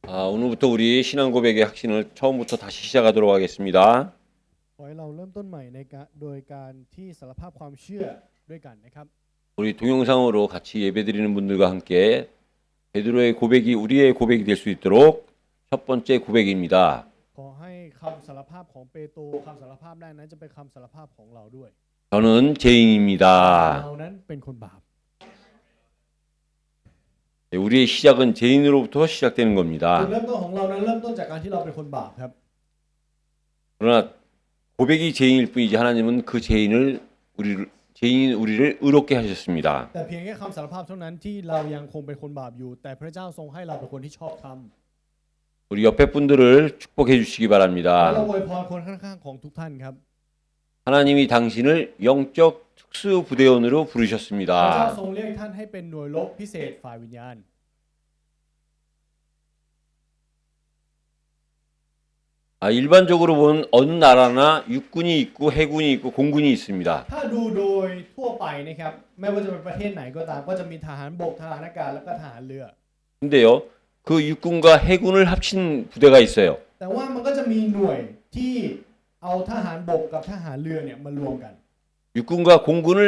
오늘부터 우리 신앙 고백의 확신을 처음부터 다시 시작하도록 하겠습니다. ขอให้เราเริ่มต้นใหม่โดยการที่สารภาพความเชื่อด้วยกันนะครับ 우리 동영상으로 같이 예배드리는 분들과 함께 베드로의 고백이 우리의 고백이 될 수 있도록 첫 번째 고백입니다. ขอให้คำสารภาพของเปโตรคำสารภาพแรกนั้นจะเป็นคำสารภาพของเราด้วย 저는 죄인입니다. เรานั้นเป็นคนบาป 우리의 시작은 죄인으로부터 시작되는 จุด 겁니다. เริ่มต้นของเรานั้นเริ่มต้นจากการที่เราเป็นคนบาปครับ 그러나 고백이 죄인일 뿐이지 하나님은 그 죄인인 우리를 의롭게 하셨습니다. แต่เพียงแค่คำสารภาพเท่านั้นที่เรายังคงเป็นคนบาปอยู่แต่พระเจ้าทรงให้เราเป็นคนที่ชอบธรรม 우리 옆에 분들을 축복해 주시기 และเรา 바랍니다. อวยพรคนข้างๆของทุกท่านครับ 하나님이 당신을 영적 특수 부대원으로 พระเจ้า 부르셨습니다. ทรงเรียกท่านให้เป็นหน่วยรบพิเศษฝ่ายวิญญาณ 일반적으로 보면 어느 나라나 육군이 있고 해군이 있고 공군이 있습니다. ถ้าดูโดยทั่วไปนะครับไม่ว่าจะเป็นประเทศไหนก็ตามก็จะมีทหารบกทหารอากาศแล้วก็ทหารเรือ 근데요, 그 육군과 해군을 합친 부대가 있어요. แต่ว่ามันก็จะมีหน่วยที่เอาทหารบกกับทหารเรือเนี่ยมารวมกัน 육군과 공군을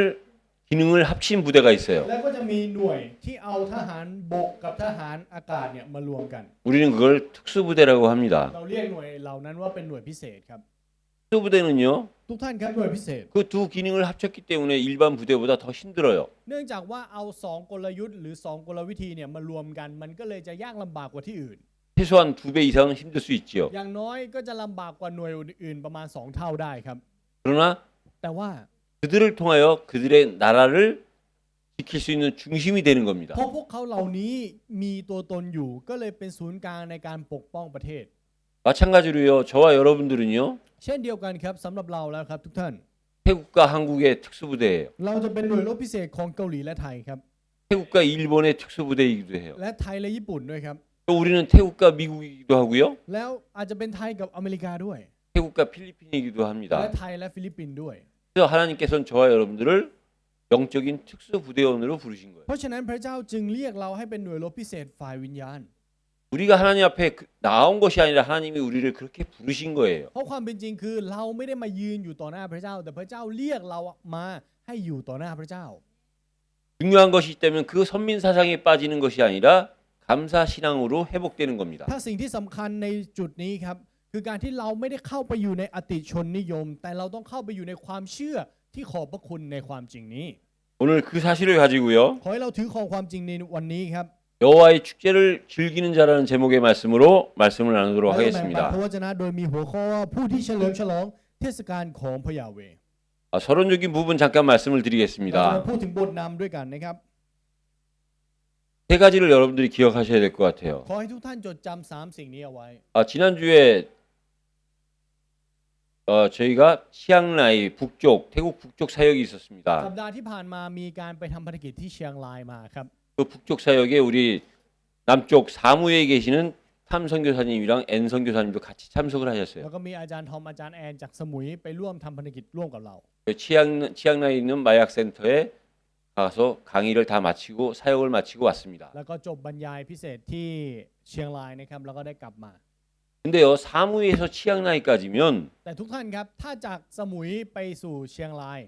기능을 합친 부대가 있어요. แล้วก็จะมีหน่วยที่เอาทหารบกกับทหารอากาศเนี่ยมารวมกัน 우리는 그걸 특수부대라고 합니다. เราเรียกหน่วยเหล่านั้นว่าเป็นหน่วยพิเศษครับ 특수부대는요, ทุกท่านครับหน่วยพิเศษ 그 두 기능을 합쳤기 때문에 일반 부대보다 더 힘들어요. เนื่องจากว่าเอา2กลยุทธ์หรือ2กลวิธีเนี่ยมารวมกันมันก็เลยจะยากลำบากกว่าที่อื่น 최소한 2배 이상 힘들 수 있지요. อย่างน้อยก็จะลำบากกว่าหน่วยอื่นๆประมาณ2เท่าได้ครับ 그러나 แต่ว่า 그들을 통하여 그들의 나라를 지킬 수 있는 중심이 되는 겁니다. เพราะพวกเขาเหล่านี้มีตัวตนอยู่ก็เลยเป็นศูนย์กลางในการปกป้องประเทศ 마찬가지로요, 저와 여러분들은요, เช่นเดียวกันครับสำหรับเราแล้วครับทุกท่าน 태국과 한국의 특수부대예요. เราจะเป็นหน่วยรบพิเศษของเกาหลีและไทยครับ 태국과 일본의 특수부대이기도 해요. และไทยและญี่ปุ่นด้วยครับ 또 우리는 태국과 미국이기도 하고요. แล้วอาจจะเป็นไทยกับอเมริกาด้วย 태국과 필리핀이기도 และ 합니다. ไทยและฟิลิปปินส์ด้วย 그래서 하나님께서는 저와 여러분들을 영적인 특수부대원으로 부르신 거예요. เพราะฉะนั้นพระเจ้าจึงเรียกเราให้เป็นหน่วยรบพิเศษฝ่ายวิญญาณ 우리가 하나님 앞에 나온 것이 아니라 하나님이 우리를 그렇게 부르신 거예요. เพราะความเป็นจริงคือเราไม่ได้มายืนอยู่ต่อหน้าพระเจ้าแต่พระเจ้าเรียกเรามาให้อยู่ต่อหน้าพระเจ้า 중요한 것이 있다면 그 선민사상에 빠지는 것이 아니라 감사신앙으로 회복되는 겁니다. ถ้าสิ่งที่สำคัญในจุดนี้ครับคือการที่เราไม่ได้เข้าไปอยู่ในอติชนนิยม แต่เราต้องเข้าไปอยู่ในความเชื่อที่ขอบพระคุณในความจริงนี้ 오늘 그 사실을 가지고요, ขอให้เราถือของความจริงในวันนี้ครับ 여호와의 축제를 즐기는 자라는 제목의 말씀으로 말씀을 나누도록 เราจะแบ่งปัน 하겠습니다. พระวจนะโดยมีหัวข้อว่าผู้ที่เฉลิมฉลองเทศกาลของพระยาเวห์ 서론적인 부분 잠깐 말씀을 เราจะ 드리겠습니다. พูดถึงบทนำด้วยกันนะครับ 세 가지를 여러분들이 기억하셔야 될 것 같아요. ขอให้ทุกท่านจดจำ3สิ่งนี้เอาไว้ 지난주에 저희가 치앙라이 북쪽, 태국 북쪽 사역이 สัป 있었습니다. ดาห์ที่ผ่านมามีการไปทำภารกิจที่เชียงรายมาครับ 그 북쪽 사역에 우리 남쪽 사무에 계시는 탐 선교사님이랑 엔 선교사님도 같이 참석을 แล้ว 하셨어요. ก็มีอาจารย์ทอมอาจารย์แอนจากสมุยไปร่วมทำภารกิจร่วมกับเรา 치앙라이에 있는 마약 센터에 가서 강의를 다 마치고 사역을 마치고 왔습니다. แล้วก็จบบรรยายพิเศษที่เชียงรายนะครับแล้วก็ได้กลับมา 근데요, 사무에서 치앙라이까지면 แต่ทุกท่านครับถ้าจากสมุยไปสู่เชียงราย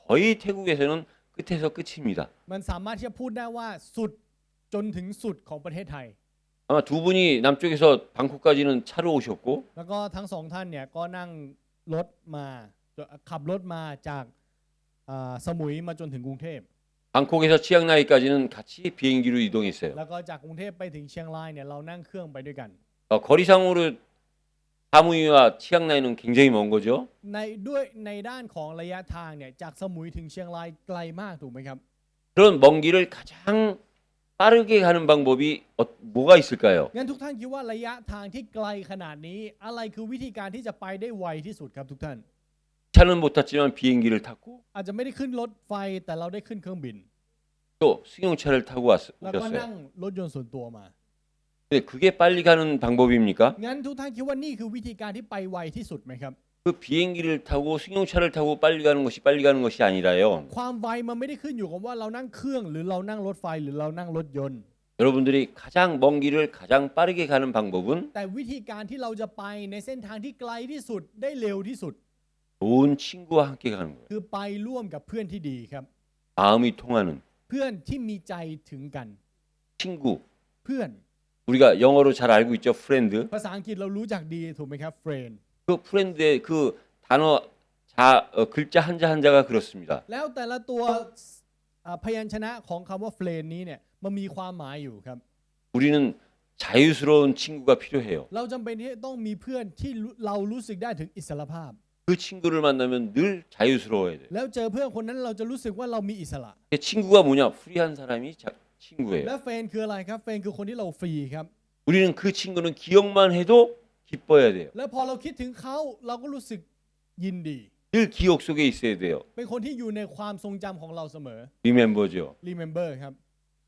거의 태국에서는 끝에서 끝입니다. มันสามารถที่จะพูดได้ว่าสุดจนถึงสุดของประเทศไทย 아마 두 분이 남쪽에서 방콕까지는 차로 오셨고 แล้วก็ทั้งสองท่านเนี่ยก็นั่งรถมาขับรถมาจากสมุยมาจนถึงกรุงเทพ 방콕에서 치앙라이까지는 같이 비행기로 이동했어요. แล้วก็จากกรุงเทพไปถึงเชียงรายเนี่ยเรานั่งเครื่องไปด้วยกัน 거리상으로 사무이와 치앙라이는 굉장히 먼 거죠. ในด้านของระยะทางเนี่ยจากสมุยถึงเชียงรายไกลมากถูกไหมครับ 그런 먼 길을 가장 빠르게 가는 방법이 뭐가 있을까요? งั้นทุกท่านคิดว่าระยะทางที่ไกลขนาดนี้อะไรคือวิธีการที่จะไปได้ไวที่สุดครับทุกท่าน 차는 못 탔지만 비행기를 탔고 อาจจะไม่ได้ขึ้นรถไฟแต่เราได้ขึ้นเครื่องบิน 또 승용차를 타고 แล้วก็นั่ง 오셨어요. รถยนต์ส่วนตัวมา 근데 그게 빨리 가는 방법입니까? งั้นทุกท่านคิดว่านี่คือวิธีการที่ไปไวที่สุดไหมครับ 그 비행기를 타고 승용차를 타고 빨리 가는 것이 아니라요. ความไวมันไม่ได้ขึ้นอยู่กับว่าเรานั่งเครื่องหรือเรานั่งรถไฟหรือเรานั่งรถยนต์ 여러분들이 가장 먼 길을 가장 빠르게 가는 방법은 แต่วิธีการที่เราจะไปในเส้นทางที่ไกลที่สุดได้เร็วที่สุด 좋은 친구와 함께 가는 거예요. คือไปร่วมกับเพื่อนที่ดีครับ 마음이 통하는 เพื่อนที่มีใจถึงกัน 친구. เพื่อน 우리가 영어로 잘 알고 있죠, friend. ภาษาอังกฤษเรารู้จักดีถูกไหมครับ friend 그 friend의 그 단어 글자 한자 한자가 그렇습니다. แล้วแต่ละตัวพยัญชนะของคำว่า friend นี้เนี่ยมันมีความหมายอยู่ครับ 우리는 자유스러운 친구가 필요해요. เราจำเป็นที่ต้องมีเพื่อนที่เรารู้สึกได้ถึงอิสรภาพ 그 친구를 만나면 늘 자유스러워야 돼요. แล้วเจอเพื่อนคนนั้นเราจะรู้สึกว่าเรามีอิสระ 친구가 뭐냐? 프리한 사람이 친구예요. และเฟนคืออะไรครับเฟนคือคนที่เราฟรีครับ 우리는 그 친구는 기억만 해도 기뻐야 돼요. แล้วพอเราคิดถึงเขาเราก็รู้สึกยินดี 늘 기억 속에 있어야 돼요. เป็นคนที่อยู่ในความทรงจำของเราเสมอ 리멤버죠. remember ครับ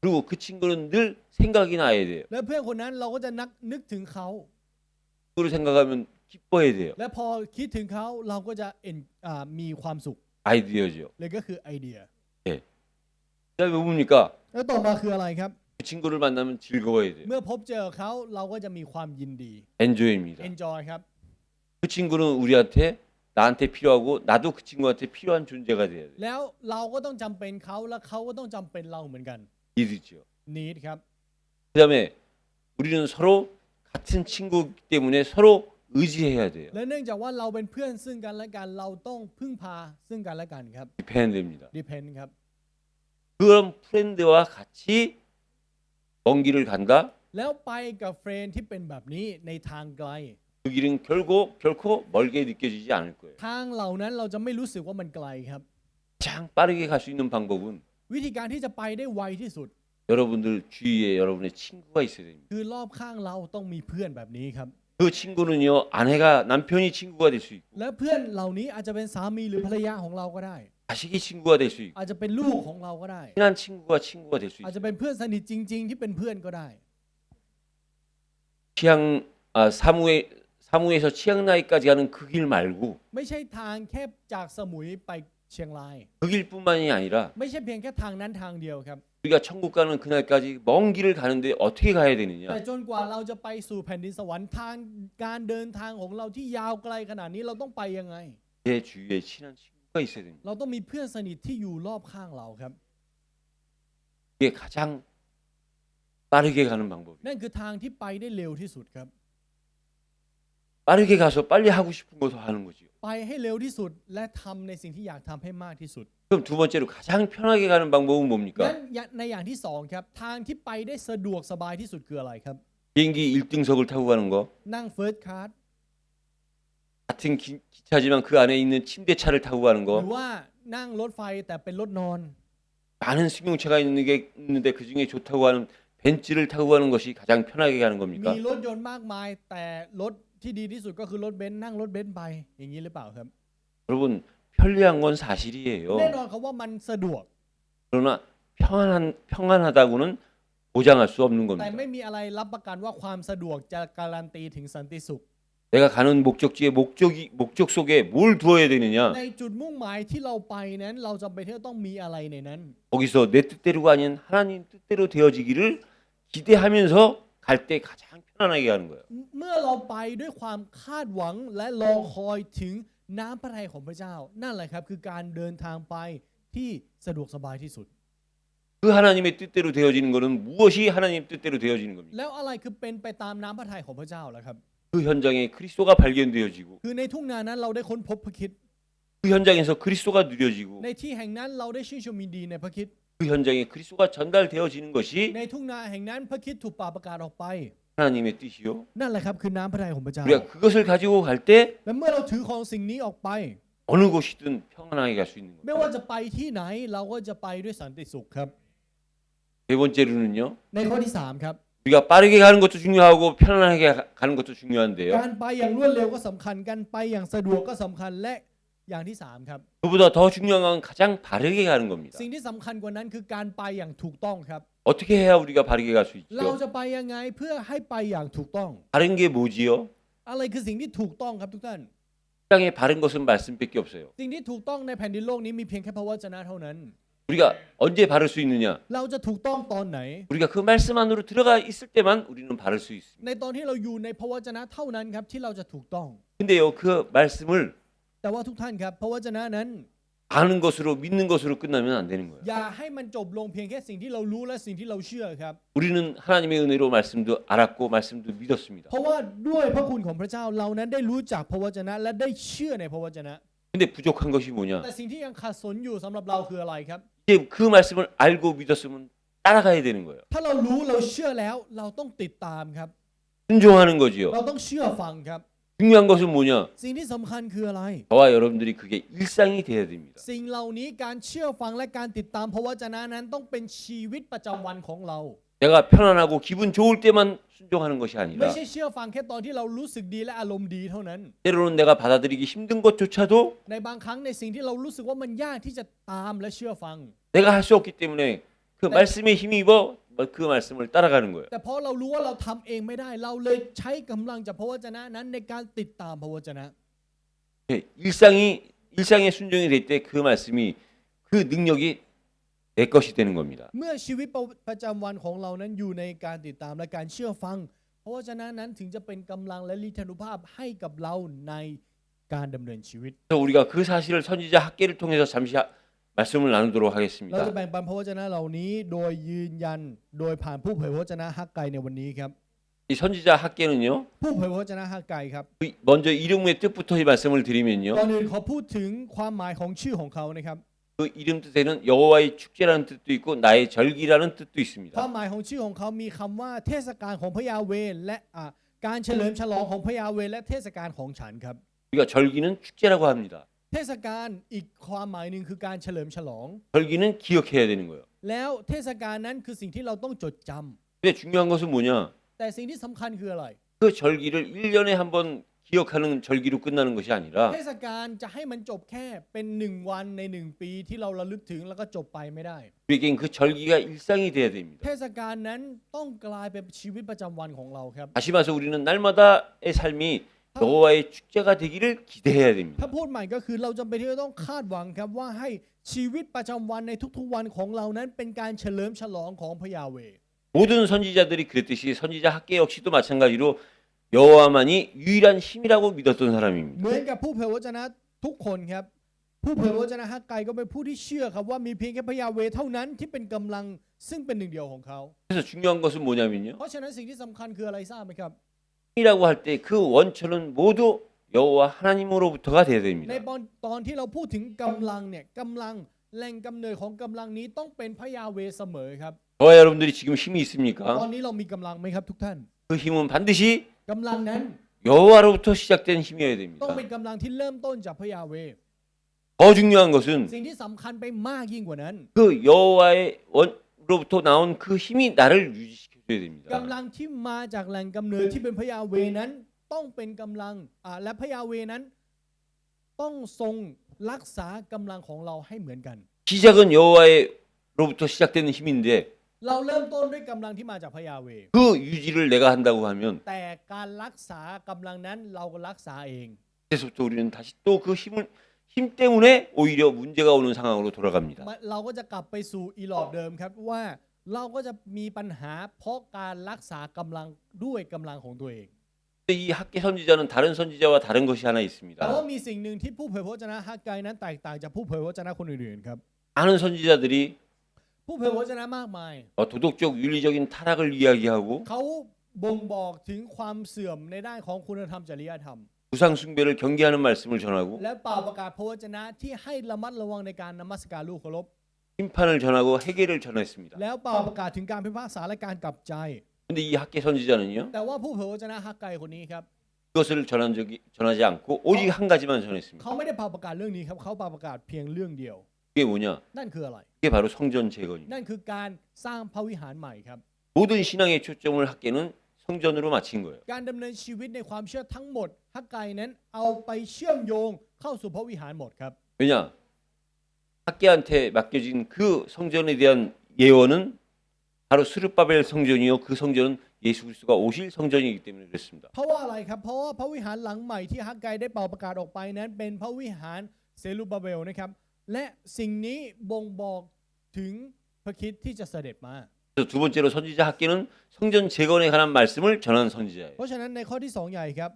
그리고 그 친구는 늘 생각이 나야 돼요. และเพื่อนคนนั้นเราก็จะนึกถึงเขา 그걸 생각하면 기뻐야 돼요. และพอคิดถึงเขาเราก็จะมีความสุข 아이디어죠. เลยก็คือไอเดีย 그다음에 뭡니까? แล้วต่อมาคืออะไรครับ 그 친구를 만나면 즐거워야 돼요. เมื่อพบเจอเขาเราก็จะมีความยินดี 엔조이입니다. enjoy ครับ 그 친구는 우리한테 나한테 필요하고 나도 그 친구한테 필요한 존재가 돼야 돼요. แล้วเราก็ต้องจำเป็นเขาและเขาก็ต้องจำเป็นเราเหมือนกัน 이드죠. need ครับ 그다음에 우리는 서로 같은 친구이기 때문에 서로 의지해야 돼요. และเนื่องจากว่าเราเป็นเพื่อนซึ่งกันและกันเราต้องพึ่งพาซึ่งกันและกันครับ 디펜드입니다. depend ครับ 그런 프렌드와 같이 먼 길을 간다. แล้วไปกับเฟรนด์ที่เป็นแบบนี้ในทางไกล 그 길은 결코 멀게 느껴지지 않을 거예요. ทางเหล่านั้นเราจะไม่รู้สึกว่ามันไกลครับ 가장 빠르게 갈 수 있는 방법은 วิธีการที่จะไปได้ไวที่สุด 여러분들 주위에 여러분의 친구가 있어야 됩니다. คือรอบข้างเราต้องมีเพื่อนแบบนี้ครับ 그 친구는요, 아내가 남편이 친구가 될 수 있고 และเพื่อนเหล่านี้อาจจะเป็นสามีหรือภรรยาของเราก็ได้ 자식이 친구가 될 수 있고 อาจจะเป็นลูกของเราก็ได้ 친한 친구가 될 수 อาจ 있고 จะเป็นเพื่อนสนิทจริง ๆ ที่เป็นเพื่อนก็ได้ 사무에서 치앙라이까지 가는 그 길 말고 ไม่ใช่ทางแค่จากสมุยไปเชียงราย 그 길뿐만이 아니라 ไม่ใช่เพียงแค่ทางนั้นทางเดียวครับ 우리가 천국 가는 그날까지 먼 길을 가는데 어떻게 가야 แต่ 되느냐? จนกว่าเราจะไปสู่แผ่นดินสวรรค์ทางการเดินทางของเราที่ยาวไกลขนาดนี้เราต้องไปยังไง 내 주위에 친한 친구가 있어야 됩니다. เราต้องมีเพื่อนสนิทที่อยู่รอบข้างเราครับ 이게 가장 빠르게 가는 방법이에요. นั่นคือทางที่ไปได้เร็วที่สุดครับ 빠르게 가서 빨리 하고 싶은 것도 하는 거지요. ไปให้เร็วที่สุดและทำในสิ่งที่อยากทำให้มากที่สุด 그럼 두 번째로 가장 편하게 가는 방법은 งั้น 뭡니까? ในอย่างที่สองครับทางที่ไปได้สะดวกสบายที่สุดคืออะไรครับ 비행기 1등석을 타고 가는 거. นั่ง first class 같은 기차지만 그 안에 있는 침대차를 타고 가는 หรือ 거. ว่านั่งรถไฟแต่เป็นรถนอน 많은 승용차가 있는데 그 중에 좋다고 하는 벤츠를 타고 가는 것이 가장 편하게 가는 겁니까? มีรถยนต์มากมายแต่รถที่ดีที่สุดก็คือรถเบนซ์นั่งรถเบนซ์ไปอย่างนี้หรือเปล่าครับ 여러분 편리한 건 사실이에요. แน่นอนครับว่ามันสะดวก 그러나 평안하다고는 보장할 수 없는 แต่ 겁니다. ไม่มีอะไรรับประกันว่าความสะดวกจะการันตีถึงสันติสุข 내가 가는 목적지에 목적 속에 뭘 두어야 되느냐? ในจุดมุ่งหมายที่เราไปนั้นเราจำเป็นที่จะต้องมีอะไรในนั้น 거기서 내 뜻대로가 아닌 하나님 뜻대로 되어지기를 기대하면서 갈 때 가장 편안하게 가는 거예요. เมื่อเราไปด้วยความคาดหวังและรอคอยถึงน้ำพระทัยของพระเจ้า นั่นแหละครับคือการเดินทางไปที่สะดวกสบายที่สุด 그 하나님의 뜻대로 되어지는 것은 무엇이 하나님 뜻대로 되어지는 겁니까? แล้วอะไรคือเป็นไปตามน้ำพระทัยของพระเจ้าล่ะครับ 그 현장에 그리스도가 발견되어지고 คือในทุ่งนานั้นเราได้ค้นพบพระคริสต์ 그 현장에서 그리스도가 누려지고 ในที่แห่งนั้นเราได้ชื่นชมยินดีในพระคริสต์ 그 현장에 그리스도가 전달되어지는 것이 ในทุ่งนาแห่งนั้นพระคริสต์ถูกประกาศออกไป 하나님의 뜻이요. นั่นแหละครับคือน้ำพระทัยของพระเจ้า 우리가 그것을 가지고 갈 때 และเมื่อเราถือของสิ่งนี้ออกไป 어느 곳이든 평안하게 갈 수 있는 ไม่ 겁니다. ว่าจะไปที่ไหนเราก็จะไปด้วยสันติสุขครับ 네 번째로는요. ในข้อที่สามครับ 우리가 빠르게 가는 것도 중요하고 편안하게 가는 것도 중요한데요. การไปอย่างรวดเร็วก็สำคัญการไปอย่างสะดวกก็สำคัญและอย่างที่สามครับ 그보다 더 중요한 건 가장 바르게 가는 겁니다. สิ่งที่สำคัญกว่านั้นคือการไปอย่างถูกต้องครับ 어떻게 해야 우리가 바르게 갈 수 เรา 있죠? จะไปยังไงเพื่อให้ไปอย่างถูกต้อง 바른 게 뭐지요? อะไรคือสิ่งที่ถูกต้องครับทุกท่าน 세상에 바른 것은 말씀밖에 없어요. สิ่งที่ถูกต้องในแผ่นดินโลกนี้มีเพียงแค่พระวจนะเท่านั้น 우리가 언제 바를 수 있느냐? เราจะถูกต้องตอนไหน 우리가 그 말씀 안으로 들어가 있을 때만 우리는 바를 수 있습니다. ในตอนที่เราอยู่ในพระวจนะเท่านั้นครับที่เราจะถูกต้อง 근데요, 그 말씀을 แต่ว่าทุกท่านครับพระวจนะนั้น 아는 것으로 믿는 것으로 끝나면 안 되는 거예요. อย่าให้มันจบลงเพียงแค่สิ่งที่เรารู้และสิ่งที่เราเชื่อครับ 우리는 하나님의 은혜로 말씀도 알았고 말씀도 믿었습니다. เพราะว่าด้วยพระคุณของพระเจ้าเรานั้นได้รู้จักพระวจนะและได้เชื่อในพระวจนะ 근데 부족한 것이 뭐냐? แต่สิ่งที่ยังขาดสนอยู่สำหรับเราคืออะไรครับ 이제 그 말씀을 알고 믿었으면 따라가야 되는 거예요. ถ้าเรารู้เราเชื่อแล้วเราต้องติดตามครับ 순종하는 거지요. เราต้องเชื่อฟังครับ 중요한 것은 뭐냐? สิ่งที่สำคัญคืออะไร 저와 여러분들이 그게 일상이 돼야 됩니다. สิ่งเหล่านี้การเชื่อฟังและการติดตามพระวจนะนั้นต้องเป็นชีวิตประจำวันของเรา 내가 편안하고 기분 좋을 때만 순종하는 것이 ไม่ 아니라 ใช่เชื่อฟังแค่ตอนที่เรารู้สึกดีและอารมณ์ดีเท่านั้น 때로는 내가 받아들이기 힘든 것조차도 ในบางครั้งในสิ่งที่เรารู้สึกว่ามันยากที่จะตามและเชื่อฟัง 내가 할 수 없기 때문에 그 말씀에 힘입어 그 말씀을 따라가는 거예요. แต่เพราะเรารู้ว่าเราทำเองไม่ได้เราเลยใช้กำลังจากพระวจนะนั้นในการติดตามพระวจนะ 예, 일상의 순종이 될 때 그 말씀이 그 능력이 내 것이 되는 겁니다. เมื่อชีวิตประจำวันของเรานั้นอยู่ในการติดตามและการเชื่อฟังพระวจนะนั้นถึงจะเป็นกำลังและฤทธานุภาพให้กับเราในการดำเนินชีวิต 그래서 우리가 그 사실을 선지자 학계를 통해서 잠시 말씀을 나누도록 เราจะ 하겠습니다. แบ่งปันพระวจนะเหล่านี้โดยยืนยันโดยผ่านผู้เผยพระวจนะฮักไกในวันนี้ครับ 이 선지자 학계는요. ผู้เผยพระวจนะฮักไกครับ 먼저 이름의 뜻부터 말씀을 드리면요. ก่อนอื่นขอพูดถึงความหมายของชื่อของเขานะครับ 그 이름 뜻에는 여호와의 축제라는 뜻도 있고 나의 절기라는 뜻도 ความ 있습니다. หมายของชื่อของเขามีคำว่าเทศกาลของพระยาเวห์และการเฉลิมฉลองของพระยาเวห์และเทศกาลของฉันครับ 우리가 절기는 축제라고 합니다. เทศกาลอีกความหมายหนึ่งคือการเฉลิมฉลอง 절기는 기억해야 되는 거예요. แล้วเทศกาลนั้นคือสิ่งที่เราต้องจดจำ 근데 중요한 것은 뭐냐? แต่สิ่งที่สำคัญคืออะไร 그 절기를 1년에 한 번 기억하는 절기로 끝나는 것이 아니라 เทศกาลจะให้มันจบแค่เป็น1วันใน1ปีที่เราระลึกถึงแล้วก็จบไปไม่ได้ 우리에겐 그 절기가 일상이 돼야 됩니다. เทศกาลนั้นต้องกลายเป็นชีวิตประจำวันของเราครับ 다시 말해서 우리는 날마다의 삶이 여호와의 축제가 되기를 기대해야 ถ้า 됩니다. พูดใหม่ก็คือเราจำเป็นที่จะต้องคาดหวังครับว่าให้ชีวิตประจำวันในทุกๆวันของเรานั้นเป็นการเฉลิมฉลองของพระยาเวห์ 모든 선지자들이 그랬듯이 선지자 학계 역시도 마찬가지로 여호와만이 유일한 힘이라고 믿었던 เห 사람입니다. มือนกับผู้เผยพระวจนะทุกคนครับผู้เผยพระวจนะฮักไกก็เป็นผู้ที่เชื่อครับว่ามีเพียงแค่พระยาเวห์เท่านั้นที่เป็นกำลังซึ่งเป็นหนึ่งเดียวของเขา 그래서 중요한 것은 뭐냐면요. เพราะฉะนั้นสิ่งที่สำคัญคืออะไรทราบไหมครับ 힘이라고 할 때 그 원천은 모두 여호와 하나님으로부터가 돼야 ใน 됩니다. ตอนที่เราพูดถึงกำลังเนี่ยกำลังแหล่งกำเนิดของกำลังนี้ต้องเป็นพระยาเวห์เสมอครับ 저와 여러분들이 지금 힘이 ตอน 있습니까? นี้เรามีกำลังไหมครับทุกท่าน 그 힘은 반드시 กำลังนั้น 여호와로부터 시작된 힘이어야 ต้อง 됩니다. เป็นกำลังที่เริ่มต้นจากพระยาเวห์ 더 중요한 것은 สิ่งที่สำคัญไปมากยิ่งกว่านั้น 그 여호와로부터 나온 그 힘이 나를 유지시켜줘야 됩니다. กำลังที่มาจากแหล่งกำเนิดที่เป็นพระยาเวห์นั้นต้องเป็นกำลังและพระยาเวห์นั้นต้องทรงรักษากำลังของเราให้เหมือนกัน 시작은 여호와로부터 시작되는 힘인데 เราเริ่มต้นด้วยกำลังที่มาจากพระยาเวห์ 그 유지를 내가 한다고 하면 แต่การรักษากำลังนั้นเราก็รักษาเอง 그때부터 우리는 다시 또 그 힘 때문에 오히려 문제가 오는 상황으로 돌아갑니다. เราก็จะกลับไปสู่อีหลอบเดิมครับว่าเราก็จะมีปัญหาเพราะการรักษากำลังด้วยกำลังของตัวเอง 근데 이 학계 선지자는 다른 선지자와 다른 것이 하나 แต่ว่า 있습니다. มีสิ่งหนึ่งที่ผู้เผยพระวจนะฮักไกนั้นแตกต่างจากผู้เผยพระวจนะคนอื่นๆครับ 많은 선지자들이 ผู้เผยพระวจนะมากมาย 도덕적 윤리적인 타락을 이야기하고 เขาบ่งบอกถึงความเสื่อมในด้านของคุณธรรมจริยธรรม 우상 숭배를 경계하는 말씀을 전하고 และเป่าประกาศพระวจนะที่ให้ระมัดระวังในการนมัสการลูกเคารพ 심판을 전하고 해결을 전했습니다. แล้วเป่าประกาศถึงการพิพากษาและการกลับใจ 근데 이 학계 선지자는요. แต่ว่าผู้เผยพระวจนะฮักไกคนนี้ครับ 그것을 전하지 않고 오직 한 가지만 전했습니다. เขาไม่ได้เป่าประกาศเรื่องนี้ครับเขาเป่าประกาศเพียงเรื่องเดียว 그게 뭐냐? นั่นคืออะไร 그게 바로 성전 재건입니다. นั่นคือการสร้างพระวิหารใหม่ครับ 모든 신앙의 초점을 학계는 성전으로 맞춘 거예요. การดำเนินชีวิตในความเชื่อทั้งหมดฮักไกนั้นเอาไปเชื่อมโยงเข้าสู่พระวิหารหมดครับ 왜냐? 학계한테 맡겨진 그 성전에 대한 예언은 바로 스룹바벨 성전이요. 그 성전은 예수 그리스도가 오실 성전이기 때문에 그렇습니다. เพราะว่าอะไรครับเพราะว่าพระวิหารหลังใหม่ที่ฮักไกได้เป่าประกาศออกไปนั้นเป็นพระวิหารเซรุบาเบลนะครับและสิ่งนี้บ่งบอก ถึงพระคริสต์ที่จะเสด็จมา 그래서 두 번째로 선지자 학계는 성전 재건에 관한 말씀을 전하는 선지자예요. เพราะฉะนั้นในข้อที่สองใหญ่ครับ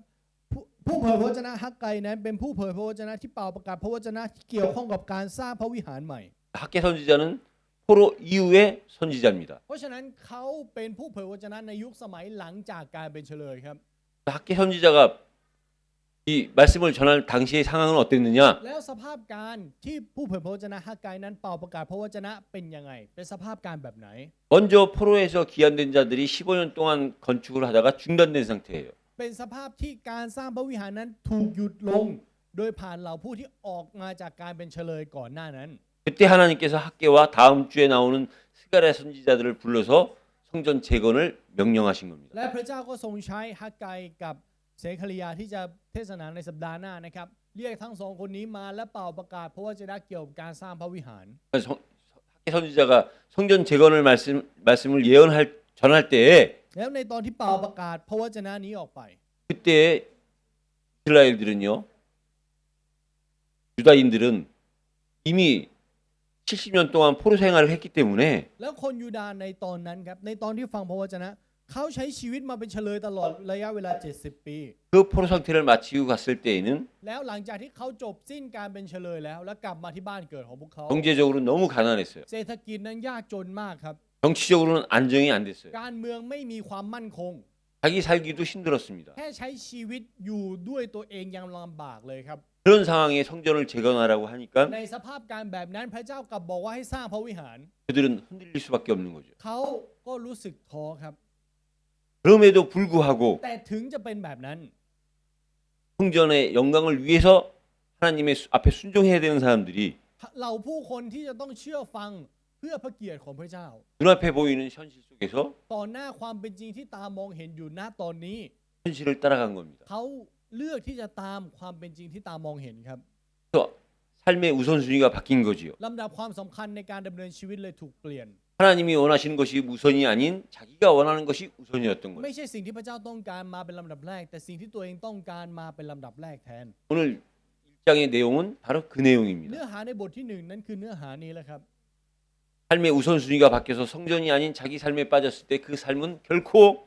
ผู้เผยพระวจนะฮักไกนั้นเป็นผู้เผยพระวจนะที่เป่าประกาศพระวจนะที่เกี่ยวข้องกับการสร้างพระวิหารใหม่ 학계 선지자는 포로 이후의 선지자입니다. เพราะฉะนั้นเขาเป็นผู้เผยวจนะในยุคสมัยหลังจากการเป็นเฉลยครับ 학계 선지자가 이 말씀을 전할 당시의 상황은 어땠느냐? แล้วสภาพการที่ผู้เผยพระวจนะฮักไกนั้นเป่าประกาศพระวจนะเป็นยังไงเป็นสภาพการแบบไหน 먼저 포로에서 귀환된 자들이 15년 동안 건축을 하다가 중단된 상태예요. เป็นสภาพที่การสร้างพระวิหารนั้นถูกหยุดลง โดยผ่านเหล่าผู้ที่ออกมาจากการเป็นเฉลยก่อนหน้านั้น 그때 하나님께서 학계와 다음 주에 나오는 스가랴 선지자들을 불러서 성전 재건을 명령하신 겁니다. และพระเจ้าก็ทรงใช้ฮักไกกับเสคริยาที่จะเทศนาในสัปดาห์หน้านะครับเรียกทั้งสองคนนี้มาและเป่าประกาศพระวจนะเกี่ยวกับการสร้างพระวิหาร 학계 선지자가 성전 재건을 말씀을 전할 때에 แล้วในตอนที่เป่าประกาศพระวจนะนี้ออกไป 그때 이스라엘들은요, 유다인들은 이미 70년 동안 포로 생활을 했기 때문에 แล้วคนยูดาห์ในตอนนั้นครับในตอนที่ฟังพระวจนะเขาใช้ชีวิตมาเป็นเฉลยตลอดระยะเวลา70 ปี 그 포로 상태를 마치고 갔을 때에는 แล้วหลังจากที่เขาจบสิ้นการเป็นเฉลยแล้วกลับมาที่บ้านเกิดของพวกเขา 경제적으로 너무 가난했어요. เศรษฐกิจนั้นยากจนมากครับ 정치적으로는 안정이 안 됐어요. การเมืองไม่มีความมั่นคง 자기 살기도 힘들었습니다. แค่ใช้ชีวิตอยู่ด้วยตัวเองยังลำบากเลยครับ 그런 상황에 성전을 재건하라고 하니까 ในสภาพการแบบนั้นพระเจ้ากลับบอกว่าให้สร้างพระวิหาร 그들은 흔들릴 수밖에 없는 거죠. เขาก็รู้สึกท้อครับ 그럼에도 불구하고 แต่ถึงจะเป็นแบบนั้น 성전의 영광을 위해서 하나님의 앞에 순종해야 되는 사람들이 เราผู้คนที่จะต้องเชื่อฟังเพื่อพระเกียรติของพระเจ้า 눈앞에 보이는 현실 속에서 ต่อหน้าความเป็นจริงที่ตามองเห็นอยู่ณตอนนี้ 현실을 따라간 겁니다. เขาเลือกที่จะตามความเป็นจริงที่ตามองเห็นครับ 그래서 삶의 우선순위가 바뀐 거지요. ลำดับความสำคัญในการดำเนินชีวิตเลยถูกเปลี่ยน 하나님이 원하시는 것이 우선이 아닌 자기가 원하는 것이 우선이었던 거예요. ไม่ใช่สิ่งที่พระเจ้าต้องการมาเป็นลำดับแรก แต่สิ่งที่ตัวเองต้องการมาเป็นลำดับแรกแทน 오늘 1장의 내용은 바로 그 เนื้ 내용입니다. อหาในบทที่หนึ่งนั้นคือเนื้อหานี้แหละครับ 삶의 우선순위가 바뀌어서 성전이 아닌 자기 삶에 빠졌을 때 그 삶은 결코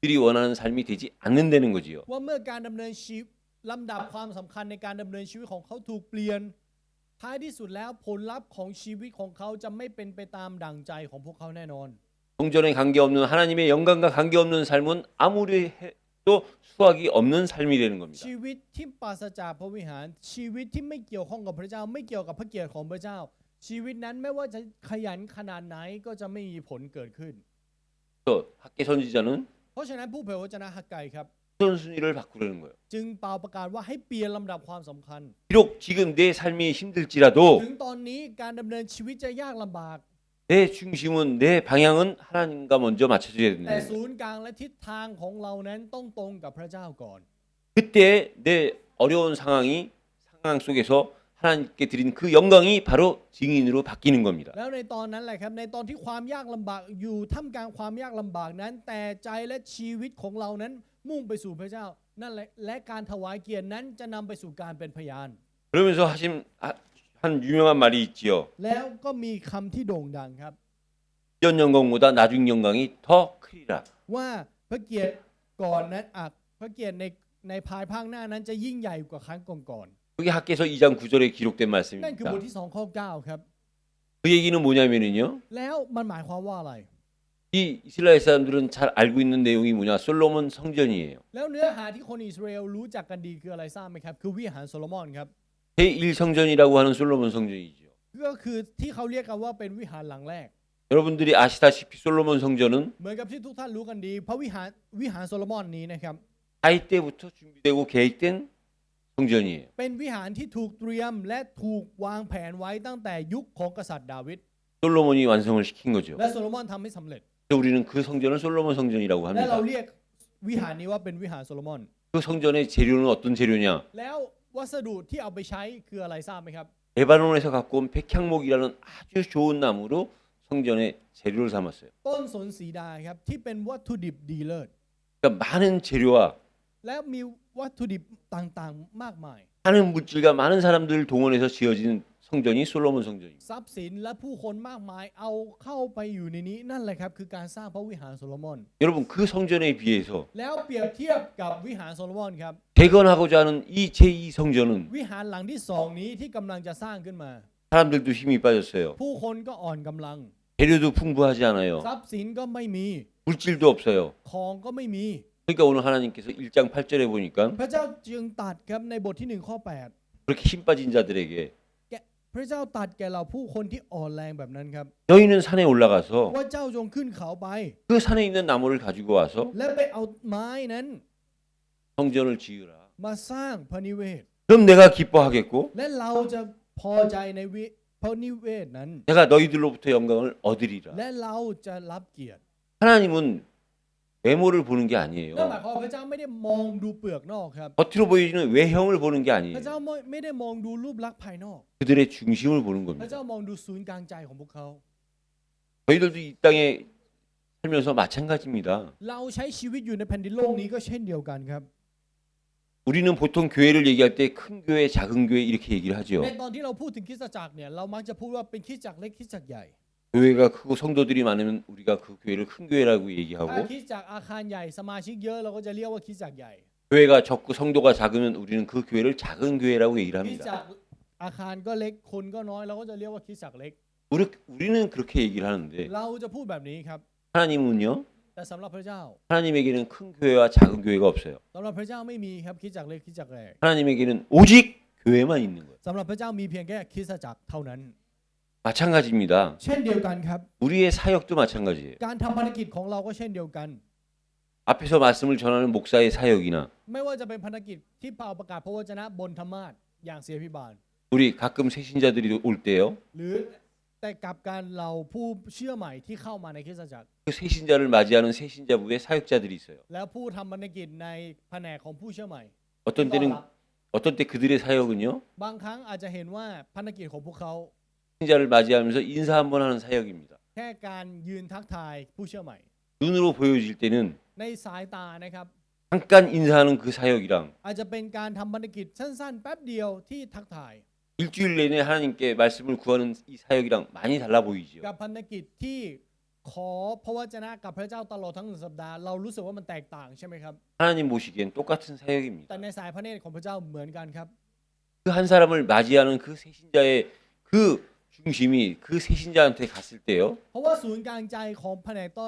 그들이 원하는 삶이 되지 않는다는 거지요. ว่าเมื่อการดำเนินชีวิตลำดับความสำคัญในการดำเนินชีวิตของเขาถูกเปลี่ยน ท้ายที่สุดแล้วผลลัพธ์ของชีวิตของเขาจะไม่เป็นไปตามดั่งใจของพวกเขาแน่นอน 성전에 관계없는 하나님의 영광과 관계없는 삶은 아무리 해도 수확이 없는 삶이 되는 겁니다. ชีวิตที่ปราศจากพระวิหารชีวิตที่ไม่เกี่ยวข้องกับพระเจ้าไม่เกี่ยวกับพระเกียรติของพระเจ้า ชีวิตนั้นไม่ว่าจะขยันขนาดไหนก็จะไม่มีผลเกิดขึ้น 그래서 학계 선지자는 เพราะฉะนั้นผู้เผยวจนะฮักไกครับ 우선순위를 바꾸려는 거예요. จึงเป่าประกาศว่าให้เปลี่ยนลำดับความสำคัญ 비록 지금 내 삶이 힘들지라도 ถึงตอนนี้การดำเนินชีวิตจะยากลำบาก 내 중심은 내 방향은 하나님과 먼저 맞춰줘야 แต่ 된다. ศูนย์กลางและทิศทางของเรานั้นต้องตรงกับพระเจ้าก่อน 그때 내 어려운 상황 속에서 하나님께 드린 그 영광이 바로 증인으로 바뀌는 겁니다. แล้วในตอนนั้นแหละครับในตอนที่ความยากลำบากอยู่ท่ามกลางความยากลำบากนั้น แต่ใจและชีวิตของเรานั้นมุ่งไปสู่พระเจ้า นั่นแหละและการถวายเกียรตินั้นจะนำไปสู่การเป็นพยาน 그러면서 한 유명한 말이 있지요. แล้วก็มีคำที่โด่งดังครับ 전 영광보다 나중 영광이 더 크리라. ว่าพระเกียรติก่อนนั้นพระเกียรติในภายภาคหน้านั้นจะยิ่งใหญ่กว่าครั้งก่อน 그게 학계서 2장 9절에 기록된 ๆนั่นคือบท 말씀입니다. ที่2ข้อ9ครับ 그 얘기는 뭐냐면요. แล้วมันหมายความว่าอะไร 이 이스라엘 사람들은 잘 알고 있는 내용이 뭐냐? 솔로몬 성전이에요. แล้วเนื้อหาที่คนอิสราเอลรู้จักกันดีคืออะไรทราบไหมครับคือวิหารโซโลมอนครับ 제1성전이라고 하는 솔로몬 성전이죠. ก็คือที่เขาเรียกกันว่าเป็นวิหารหลังแรก 여러분들이 아시다시피 솔로몬 성전은 เหมือนกับที่ทุกท่านรู้กันดีพระวิหารโซโลมอนนี้นะครับ 다윗 때부터 준비되고 계획된 성전이에요. เป็นวิหารที่ถูกเตรียมและถูกวางแผนไว้ตั้งแต่ยุคของกษัตริย์ดาวิด 솔로몬이 완성을 시킨 거죠. และโซโลมอนทำให้สำเร็จ 그래서 우리는 그 성전을 솔로몬 성전이라고 และเรา 합니다. เรียกวิหารนี้ว่าเป็นวิหารโซโลมอน 그 성전의 재료는 어떤 재료냐? แล้ววัสดุที่เอาไปใช้คืออะไรทราบไหมครับ 레바논에서 갖고 온 백향목이라는 아주 좋은 나무로 성전의 재료를 삼았어요. ต้นสนสีดาครับที่เป็นวัตถุดิบดีเลิศ 그러니까 많은 재료와 แล้วมีวัตถุดิบต่างๆมากมาย 많은 물질과 많은 사람들을 동원해서 지어진 성전이 솔로몬 성전입니다. ทรัพย์สินและผู้คนมากมายเอาเข้าไปอยู่ในนี้นั่นแหละครับคือการสร้างพระวิหารโซโลมอน 여러분 그 성전에 비해서 แล้วเปรียบเทียบกับวิหารโซโลมอนครับ 재건하고자 하는 이 제2 성전은 วิหารหลังที่สองนี้ที่กำลังจะสร้างขึ้นมา 사람들도 힘이 빠졌어요. ผู้คนก็อ่อนกำลัง 재료도 풍부하지 ทรั 않아요. พย์สินก็ไม่มี 물질도 없어요. ของก็ไม่มี 그러니까 오늘 하나님께서 1장 8절에 보니까 พระเจ้าจึงตัดครับในบทที่1ข้อ 그렇게 힘 빠진 자들에게 8พระเจ้าตัดแก่เราผู้คนที่อ่อนแรงแบบนั้นครับ 너희는 산에 올라가서 ว่าเจ้าจงขึ้นเขาไป 그 산에 있는 나무를 가지고 와서 และไปเอาไม้นั้น 성전을 지으라. มาสร้างพระนิเวศ 그럼 내가 기뻐하겠고 และเราจะพอใจในพระนิเวศนั้น 내가 너희들로부터 영광을 얻으리라. และเราจะรับเกียรติ 하나님은 외모를 보는 게 นั่นหมาย 아니에요. ความว่าพระเจ้าไม่ได้มองดูเปลือกนอกครับ 겉으로 보여지는 외형을 보는 게 พระเจ้า 아니에요. ไม่ได้มองดูรูปลักษณ์ภายนอก 그들의 중심을 보는 พระเจ้า 겁니다. มองดูศูนย์กลางใจของพวกเขา 저희들도 이 땅에 살면서 마찬가지입니다. เราใช้ชีวิตอยู่ในแผ่นดินโลกนี้ก็เช่นเดียวกันครับ 우리는 보통 교회를 얘기할 때 큰 교회, 작은 교회 이렇게 얘기를 하죠. ในตอนที่เราพูดถึงคริสตจักรเนี่ยเรามักจะพูดว่าเป็นคริสตจักรเล็กคริสตจักรใหญ่ 교회가 크고 성도들이 많으면 우리가 그 교회를 큰 교회라고 ถ้า 얘기하고 คริสตจักรอาคารใหญ่สมาชิกเยอะเราก็จะเรียกว่าคริสตจักรใหญ่ 교회가 적고 성도가 작으면 우리는 그 교회를 작은 교회라고 얘기를 คริสตจั 합니다. กรอาคารก็เล็กคนก็น้อยเราก็จะเรียกว่าคริสตจักรเล็ก 우리는 그렇게 얘기를 하는데 เราจะพูดแบบนี้ครับ 하나님은요. แต่สำหรับพระเจ้า 하나님에게는 큰 교회와 작은 교회가 없어요. สำหรับพระเจ้าไม่มีครับคริสตจักรเล็กคริสตจักรใหญ่ 하나님에게는 오직 교회만 있는 거예요. สำหรับพระเจ้ามีเพียงแค่คริสตจักรเท่านั้น 마찬가지입니다. เช่นเดียวกันครับ 우리의 사역도 마찬가지예요. การทำภารกิจของเราก็เช่นเดียวกัน 앞에서 말씀을 전하는 목사의 사역이나 ไม่ว่าจะเป็นภารกิจที่เป่าประกาศพระวจนะบนธรรมาสน์อย่างเสียพิบาล 우리 가끔 새신자들이 올 때요. หรือแต่กับการเราผู้เชื่อใหม่ที่เข้ามาในคริสตจักร 그 새신자를 맞이하는 새신자부의 사역자들이 있어요. แล้วผู้ทำภารกิจในแผนกของผู้เชื่อใหม่ 어떤 때 그들의 사역은요. บางครั้งอาจจะเห็นว่าภารกิจของพวกเขา 신자를 맞이하면서 인사 한번 하는 사역입니다. แค่การยืนทักทายผู้เชื่อใหม่ 눈으로 보여질 때는 ในสายตานะครับ 잠깐 인사하는 그 사역이랑 อาจจะเป็นการทำภารกิจสั้นๆ แป๊บเดียวที่ทักทาย 일주일 내내 하나님께 말씀을 구하는 이 사역이랑 많이 달라 보이죠. กับภารกิจที่ขอพระวจนะกับพระเจ้าตลอดทั้ง1 สัปดาห์เรารู้สึกว่ามันแตกต่างใช่ไหมครับ 하나님 보시기엔 똑같은 사역입니다. แต่ในสายพระเนตรของพระเจ้าเหมือนกันครับ 그 한 사람을 맞이하는 그 새신자의 그 중심이 그 새신자한테 갔을 때요. เพราะว่าศูนย์กลางใจของแผนก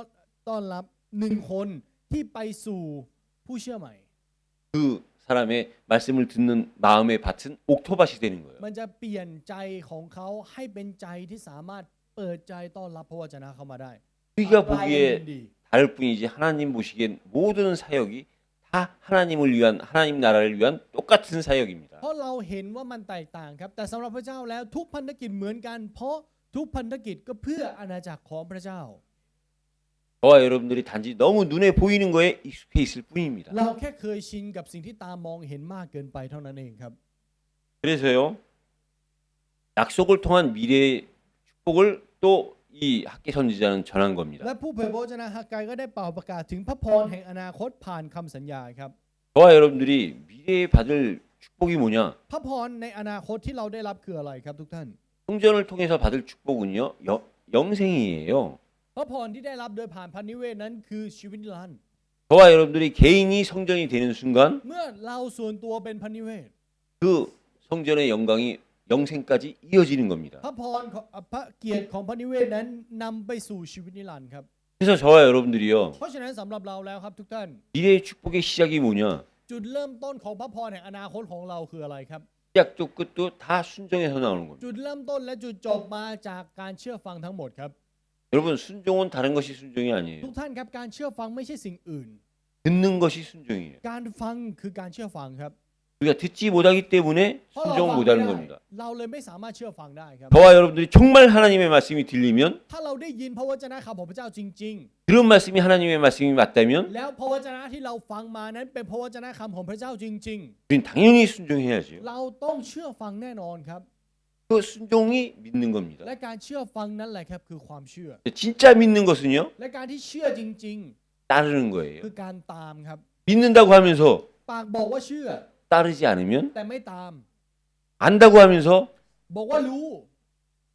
ต้อนรับ1 คนที่ไปสู่ผู้เชื่อใหม่ 그 사람의 말씀을 듣는 마음의 밭은 옥토밭이 되는 거예요. มันจะเปลี่ยนใจของเขาให้เป็นใจที่สามารถเปิดใจต้อนรับพระวจนะเข้ามาได้ 우리가 กลายเป็น 보기에 ดี 다를 뿐이지 하나님 보시기엔 모든 사역이 다 하나님을 위한 하나님 나라를 위한 똑같은 사역입니다. เพราะเราเห็นว่ามันแตกต่างครับแต่สำหรับพระเจ้าแล้วทุกพันธกิจเหมือนกัน เพราะทุกพันธกิจก็เพื่ออาณาจักรของพระเจ้า 저와 여러분들이 단지 너무 눈에 보이는 거에 익숙해 있을 뿐입니다. เราแค่เคยชินกับสิ่งที่ตามองเห็นมากเกินไปเท่านั้นเองครับ 그래서요. 약속을 통한 미래의 축복을 또 이 학계 선지자는 전한 겁니다. และผู้เผยพระวจนะฮักไกก็ได้เป่าประกาศถึงพระพรแห่งอนาคตผ่านคำสัญญาครับ 저와 여러분들이 미래에 받을 축복이 뭐냐? พระพรในอนาคตที่เราได้รับคืออะไรครับทุกท่าน 성전을 통해서 받을 축복은요. 영생이에요. พระพรที่ได้รับโดยผ่านพระนิเวศนั้นคือชีวิตนิรันดร์ 저와 여러분들이 개인이 성전이 되는 순간 เมื่อเราส่วนตัวเป็นพระนิเวศ 그 성전의 영광이 영생까지 이어지는 겁니다. พระพรของพระเกียรติของพระนิเวศนั้นนำไปสู่ชีวิตนิรันดร์ครับ 그래서 저와 여러분들이요. เพราะฉะนั้นสำหรับเราแล้วครับทุกท่าน 미래의 축복의 시작이 뭐냐? จุดเริ่มต้นของพระพรแห่งอนาคตของเราคืออะไรครับ 시작도 끝도 다 순종에서 나오는 겁니다. จุดเริ่มต้นและจุดจบมาจากการเชื่อฟังทั้งหมดครับ 여러분 순종은 다른 것이 순종이 아니에요. ทุกท่านครับการเชื่อฟังไม่ใช่สิ่งอื่น 듣는 것이 순종이에요. การฟังคือการเชื่อฟังครับ 우리가 듣지 못하기 때문에 เพราะเรา 순종 ฟังไม่ 못하는 ได้ 겁니다. เราเลยไม่สามารถเชื่อฟังได้ครับ 저와 여러분들이 정말 하나님의 말씀이 들리면 ถ้าเราได้ยินพระวจนะคำของพระเจ้าจริง 들은 말씀이 하나님의 말씀이 맞다면 ๆ แล้วพระวจนะที่เราฟังมานั้นเป็นพระวจนะคำของพระเจ้าจริง 우린 당연히 순종해야죠. ๆ เราต้องเชื่อฟังแน่นอนครับ 그 순종이 믿는 겁니다. และการเชื่อฟังนั่นแหละครับคือความเชื่อ 진짜 믿는 것은요 และการที่เชื่อจริง 따르는 ๆ 거예요. คือการตามครับ 믿는다고 하면서 ปากบอกว่าเชื่อ 따르지 않으면 แต่ไม่ตาม 안다고 하면서 บอกว่ารู้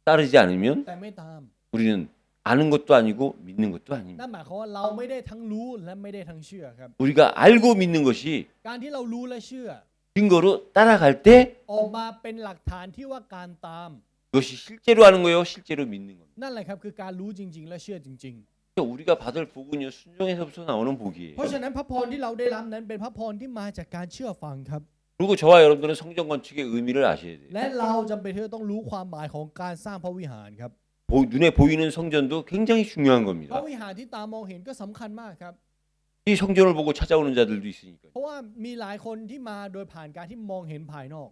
따르지 않으면 แต่ไม่ตาม 우리는 아는 것도 아니고 믿는 것도 นั่ 아닙니다. นหมายความว่าเราไม่ได้ทั้งรู้และไม่ได้ทั้งเชื่อครับ 우리가 알고 믿는 것이 การที่เรารู้และเชื่อ 증거로 따라갈 때 ออกมาเป็นหลักฐานที่ว่าการตาม 그것이 실제로 하는 거예요, 실제로 믿는 겁니다. นั่นแหละครับคือการรู้จริง ๆ และเชื่อจริง 우리가 받을 복은요 순종에서부터 나오는 ๆ 복이에요. เพราะฉะนั้นพระพรที่เราได้รับนั้นเป็นพระพรที่มาจากการเชื่อฟังครับ 그리고 저와 여러분들은 성전 건축의 의미를 아셔야 돼요. และเราจำเป็นที่จะต้องรู้ความหมายของการสร้างพระวิหารครับ 눈에 보이는 성전도 굉장히 중요한 พระ 겁니다. วิหารที่ตามองเห็นก็สำคัญมากครับ 이 성전을 보고 찾아오는 자들도 있으니까요. เพราะว่ามีหลายคนที่มาโดยผ่านการที่มองเห็นภายนอก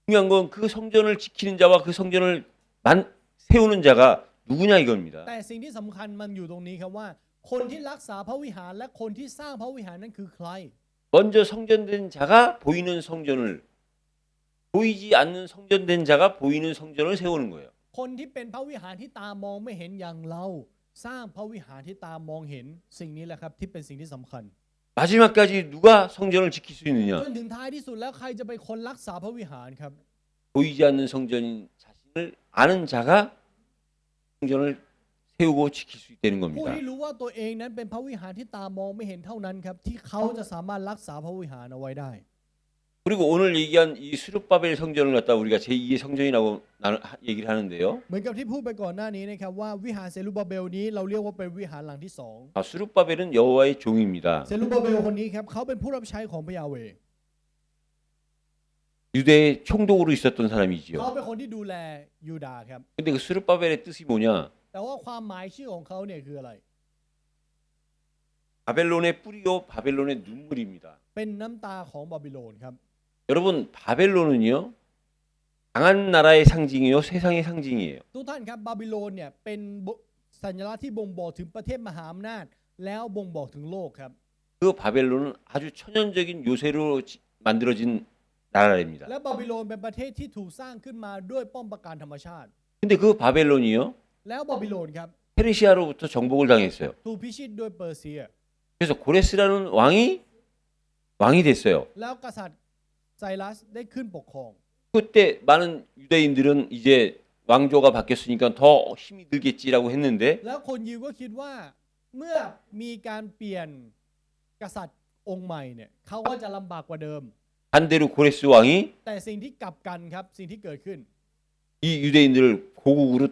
중요한 건 그 성전을 지키는 자와 그 성전을 세우는 자가 누구냐 이겁니다. แต่สิ่งที่สำคัญมันอยู่ตรงนี้ครับว่า คนที่รักษาพระวิหารและคนที่สร้างพระวิหารนั้นคือใคร 먼저 성전된 자가 보이는 성전을 보이지 않는 성전된 자가 보이는 성전을 세우는 거예요. คนที่เป็นพระวิหารที่ตามองไม่เห็นอย่างเรา สร้างพระวิหารที่ตามองเห็นสิ่งนี้แหละครับที่เป็นสิ่งที่สำคัญ 마지막까지 누가 성전을 지킬 수 있느냐? จนถึงท้ายที่สุดแล้วใครจะเป็นคนรักษาพระวิหารครับ 보이지 않는 성전인 자신을 아는 자가 성전을 세우고 지킬 수 있다는 ผู้ 겁니다. ที่รู้ว่าตัวเองนั้นเป็นพระวิหารที่ตามองไม่เห็นเท่านั้นครับที่เขาจะสามารถรักษาพระวิหารเอาไว้ได้ 그리고 오늘 얘기한 이 수르바벨 성전을 갖다 우리가 제2의 성전이라고 얘기를 하는데요. เหมือนกับที่พูดไปก่อนหน้านี้นะครับว่าวิหารเซรุบาเบลนี้เราเรียกว่าเป็นวิหารหลังที่สอง 수르바벨은 여호와의 종입니다. เซรุบาเบลคนนี้ครับเขาเป็นผู้รับใช้ของพระยาเวห์ 유대의 총독으로 있었던 เขา 사람이지요. เป็นคนที่ดูแลยูดาห์ครับ 근데 그 수르바벨의 뜻이 뭐냐? แต่ว่าความหมายชื่อของเขาเนี่ยคืออะไร 바벨론의 뿌리요 바벨론의 눈물입니다. เป็นน้ำตาของบาบิโลนครับ 여러분 바벨론은요 강한 나라의 상징이요 세상의 상징이에요. ทุกท่านครับบาบิโลนเนี่ยเป็นสัญลักษณ์ที่บ่งบอกถึงประเทศมหาอำนาจแล้วบ่งบอกถึงโลกครับ 그 바벨론은 아주 천연적인 요새로 만들어진 나라입니다. และบาบิโลนเป็นประเทศที่ถูกสร้างขึ้นมาด้วยป้อมปราการธรรมชาติ 근데 그 바벨론이요 แล้วบาบิโลนครับ 페르시아로부터 정복을 당했어요. ถูกพิชิตโดยเปอร์เซีย 그래서 고레스라는 왕이 됐어요. แล้วกษัตริย์ไซรัสได้ขึ้นปกครอง 그때 많은 유대인들은 이제 왕조가 바뀌었으니까 더 힘이 들겠지라고 했는데 แล้วคนยิวก็คิดว่าเมื่อมีการเปลี่ยนกษัตริย์องค์ใหม่เนี่ยเขาก็จะลำบากกว่าเดิม 반대로 고레스 왕이 แต่สิ่งที่กลับกันครับสิ่งที่เกิดขึ้น 이 유대인들을 고국으로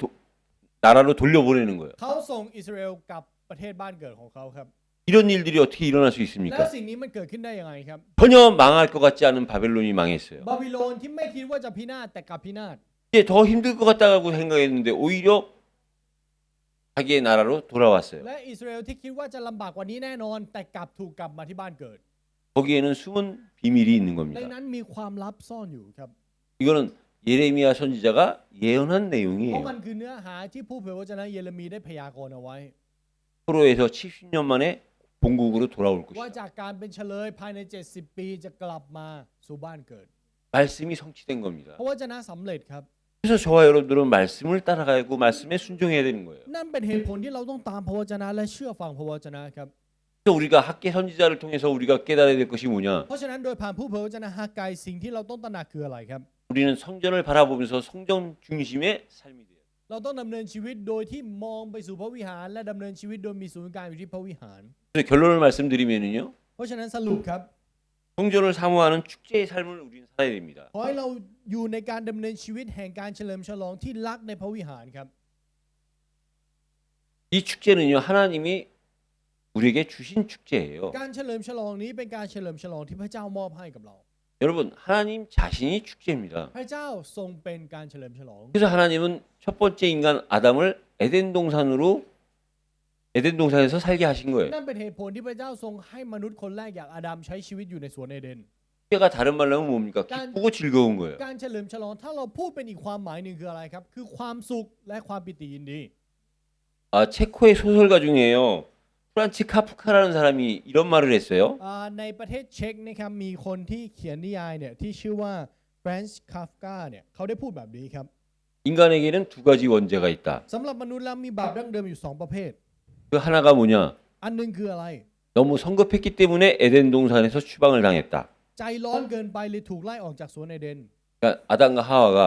나라로 돌려보내는 거예요. เขาส่งอิสราเอลกลับประเทศบ้านเกิดของเขาครับ 이런 일들이 어떻게 일어날 수 แล้ว 있습니까? สิ่งนี้มันเกิดขึ้นได้ยังไงครับ 전혀 망할 것 같지 않은 바벨론이 망했어요. บาบิโลนที่ไม่คิดว่าจะพินาศแต่กลับพินาศ 이제 더 힘들 것 같다고 생각했는데 오히려 자기의 나라로 돌아왔어요. และอิสราเอลที่คิดว่าจะลำบากกว่านี้แน่นอน แต่กลับถูกกลับมาที่บ้านเกิด 거기에는 숨은 비밀이 있는 ดัง 겁니다. นั้นมีความลับซ่อนอยู่ครับ 이거는 예레미야 선지자가 예언한 เพราะ 내용이에요. มันคือเนื้อหาที่ผู้เผยพระวจนะเยเรมีได้พยากรณ์เอาไว้ 포로에서 70년 만에 본국으로 돌아올 ว่า 것이다. จากการเป็นเฉลยภายใน70 ปีจะกลับมาสู่บ้านเกิด 말씀이 성취된 겁니다. พระวจนะสำเร็จครับ 그래서 저와 여러분들은 말씀을 따라가고 말씀에 순종해야 되는 거예요. นั่นเป็นเหตุผลที่เราต้องตามพระวจนะและเชื่อฟังพระวจนะครับ 그래서 우리가 학계 선지자를 통해서 우리가 깨달아야 될 것이 뭐냐? เพราะฉะนั้นโดยผ่านผู้เผยพระวจนะฮากไกสิ่งที่เราต้องตระหนักคืออะไรครับ 우리는 성전을 바라보면서 성전 중심의 삶이 돼요. เราต้องดำเนินชีวิตโดยที่มองไปสู่พระวิหารและดำเนินชีวิตโดยมีศูนย์กลางอยู่ที่พระวิหาร 그래서 결론을 말씀드리면요. เพราะฉะนั้นสรุปครับ 성전을 사모하는 축제의 삶을 우리는 살아야 됩니다. ขอให้เราอยู่ในการดำเนินชีวิตแห่งการเฉลิมฉลองที่รักในพระวิหารครับ 이 축제는요. 하나님이 우리에게 주신 축제예요. การเฉลิมฉลองนี้เป็นการเฉลิมฉลองที่พระเจ้ามอบให้กับเรา 여러분, 하나님 자신이 축제입니다. พระเจ้าทรงเป็นการเฉลิมฉลอง 그래서 하나님은 첫 번째 인간 아담을 에덴 동산에서 살게 하신 거예요. นั่นเป็นเหตุผลที่พระเจ้าทรงให้มนุษย์คนแรกอย่างอาดัมใช้ชีวิตอยู่ในสวนเอเดน 축제가 다른 말로 하면 뭡니까? 기쁘고 즐거운 거예요. การเฉลิมฉลองถ้าเราพูดเป็นอีกความหมายหนึ่งคืออะไรครับ คือความสุขและความปิติยินดี 체코의 소설가 중에요. 프란츠 카프카라는 사람이 이런 말을 했어요. ในประเทศเช็กนะครับมีคนที่เขียนนิยายเนี่ยที่ชื่อว่าแฟรนซ์คาฟกาเนี่ยเขาได้พูดแบบนี้ครับ 인간에게는 두 가지 원죄가 있다. สำหรับมนุษย์แล้วมีบาปดั้งเดิมอยู่2ประเภท 그 하나가 뭐냐? อันหนึงคืออะไร 너무 성급했기 때문에 에덴 동산에서 추방을 당했다. ใจร้อนเกินไปเลยถูกไล่ออกจากสวนเอเดน 그러니까 아담과 하와가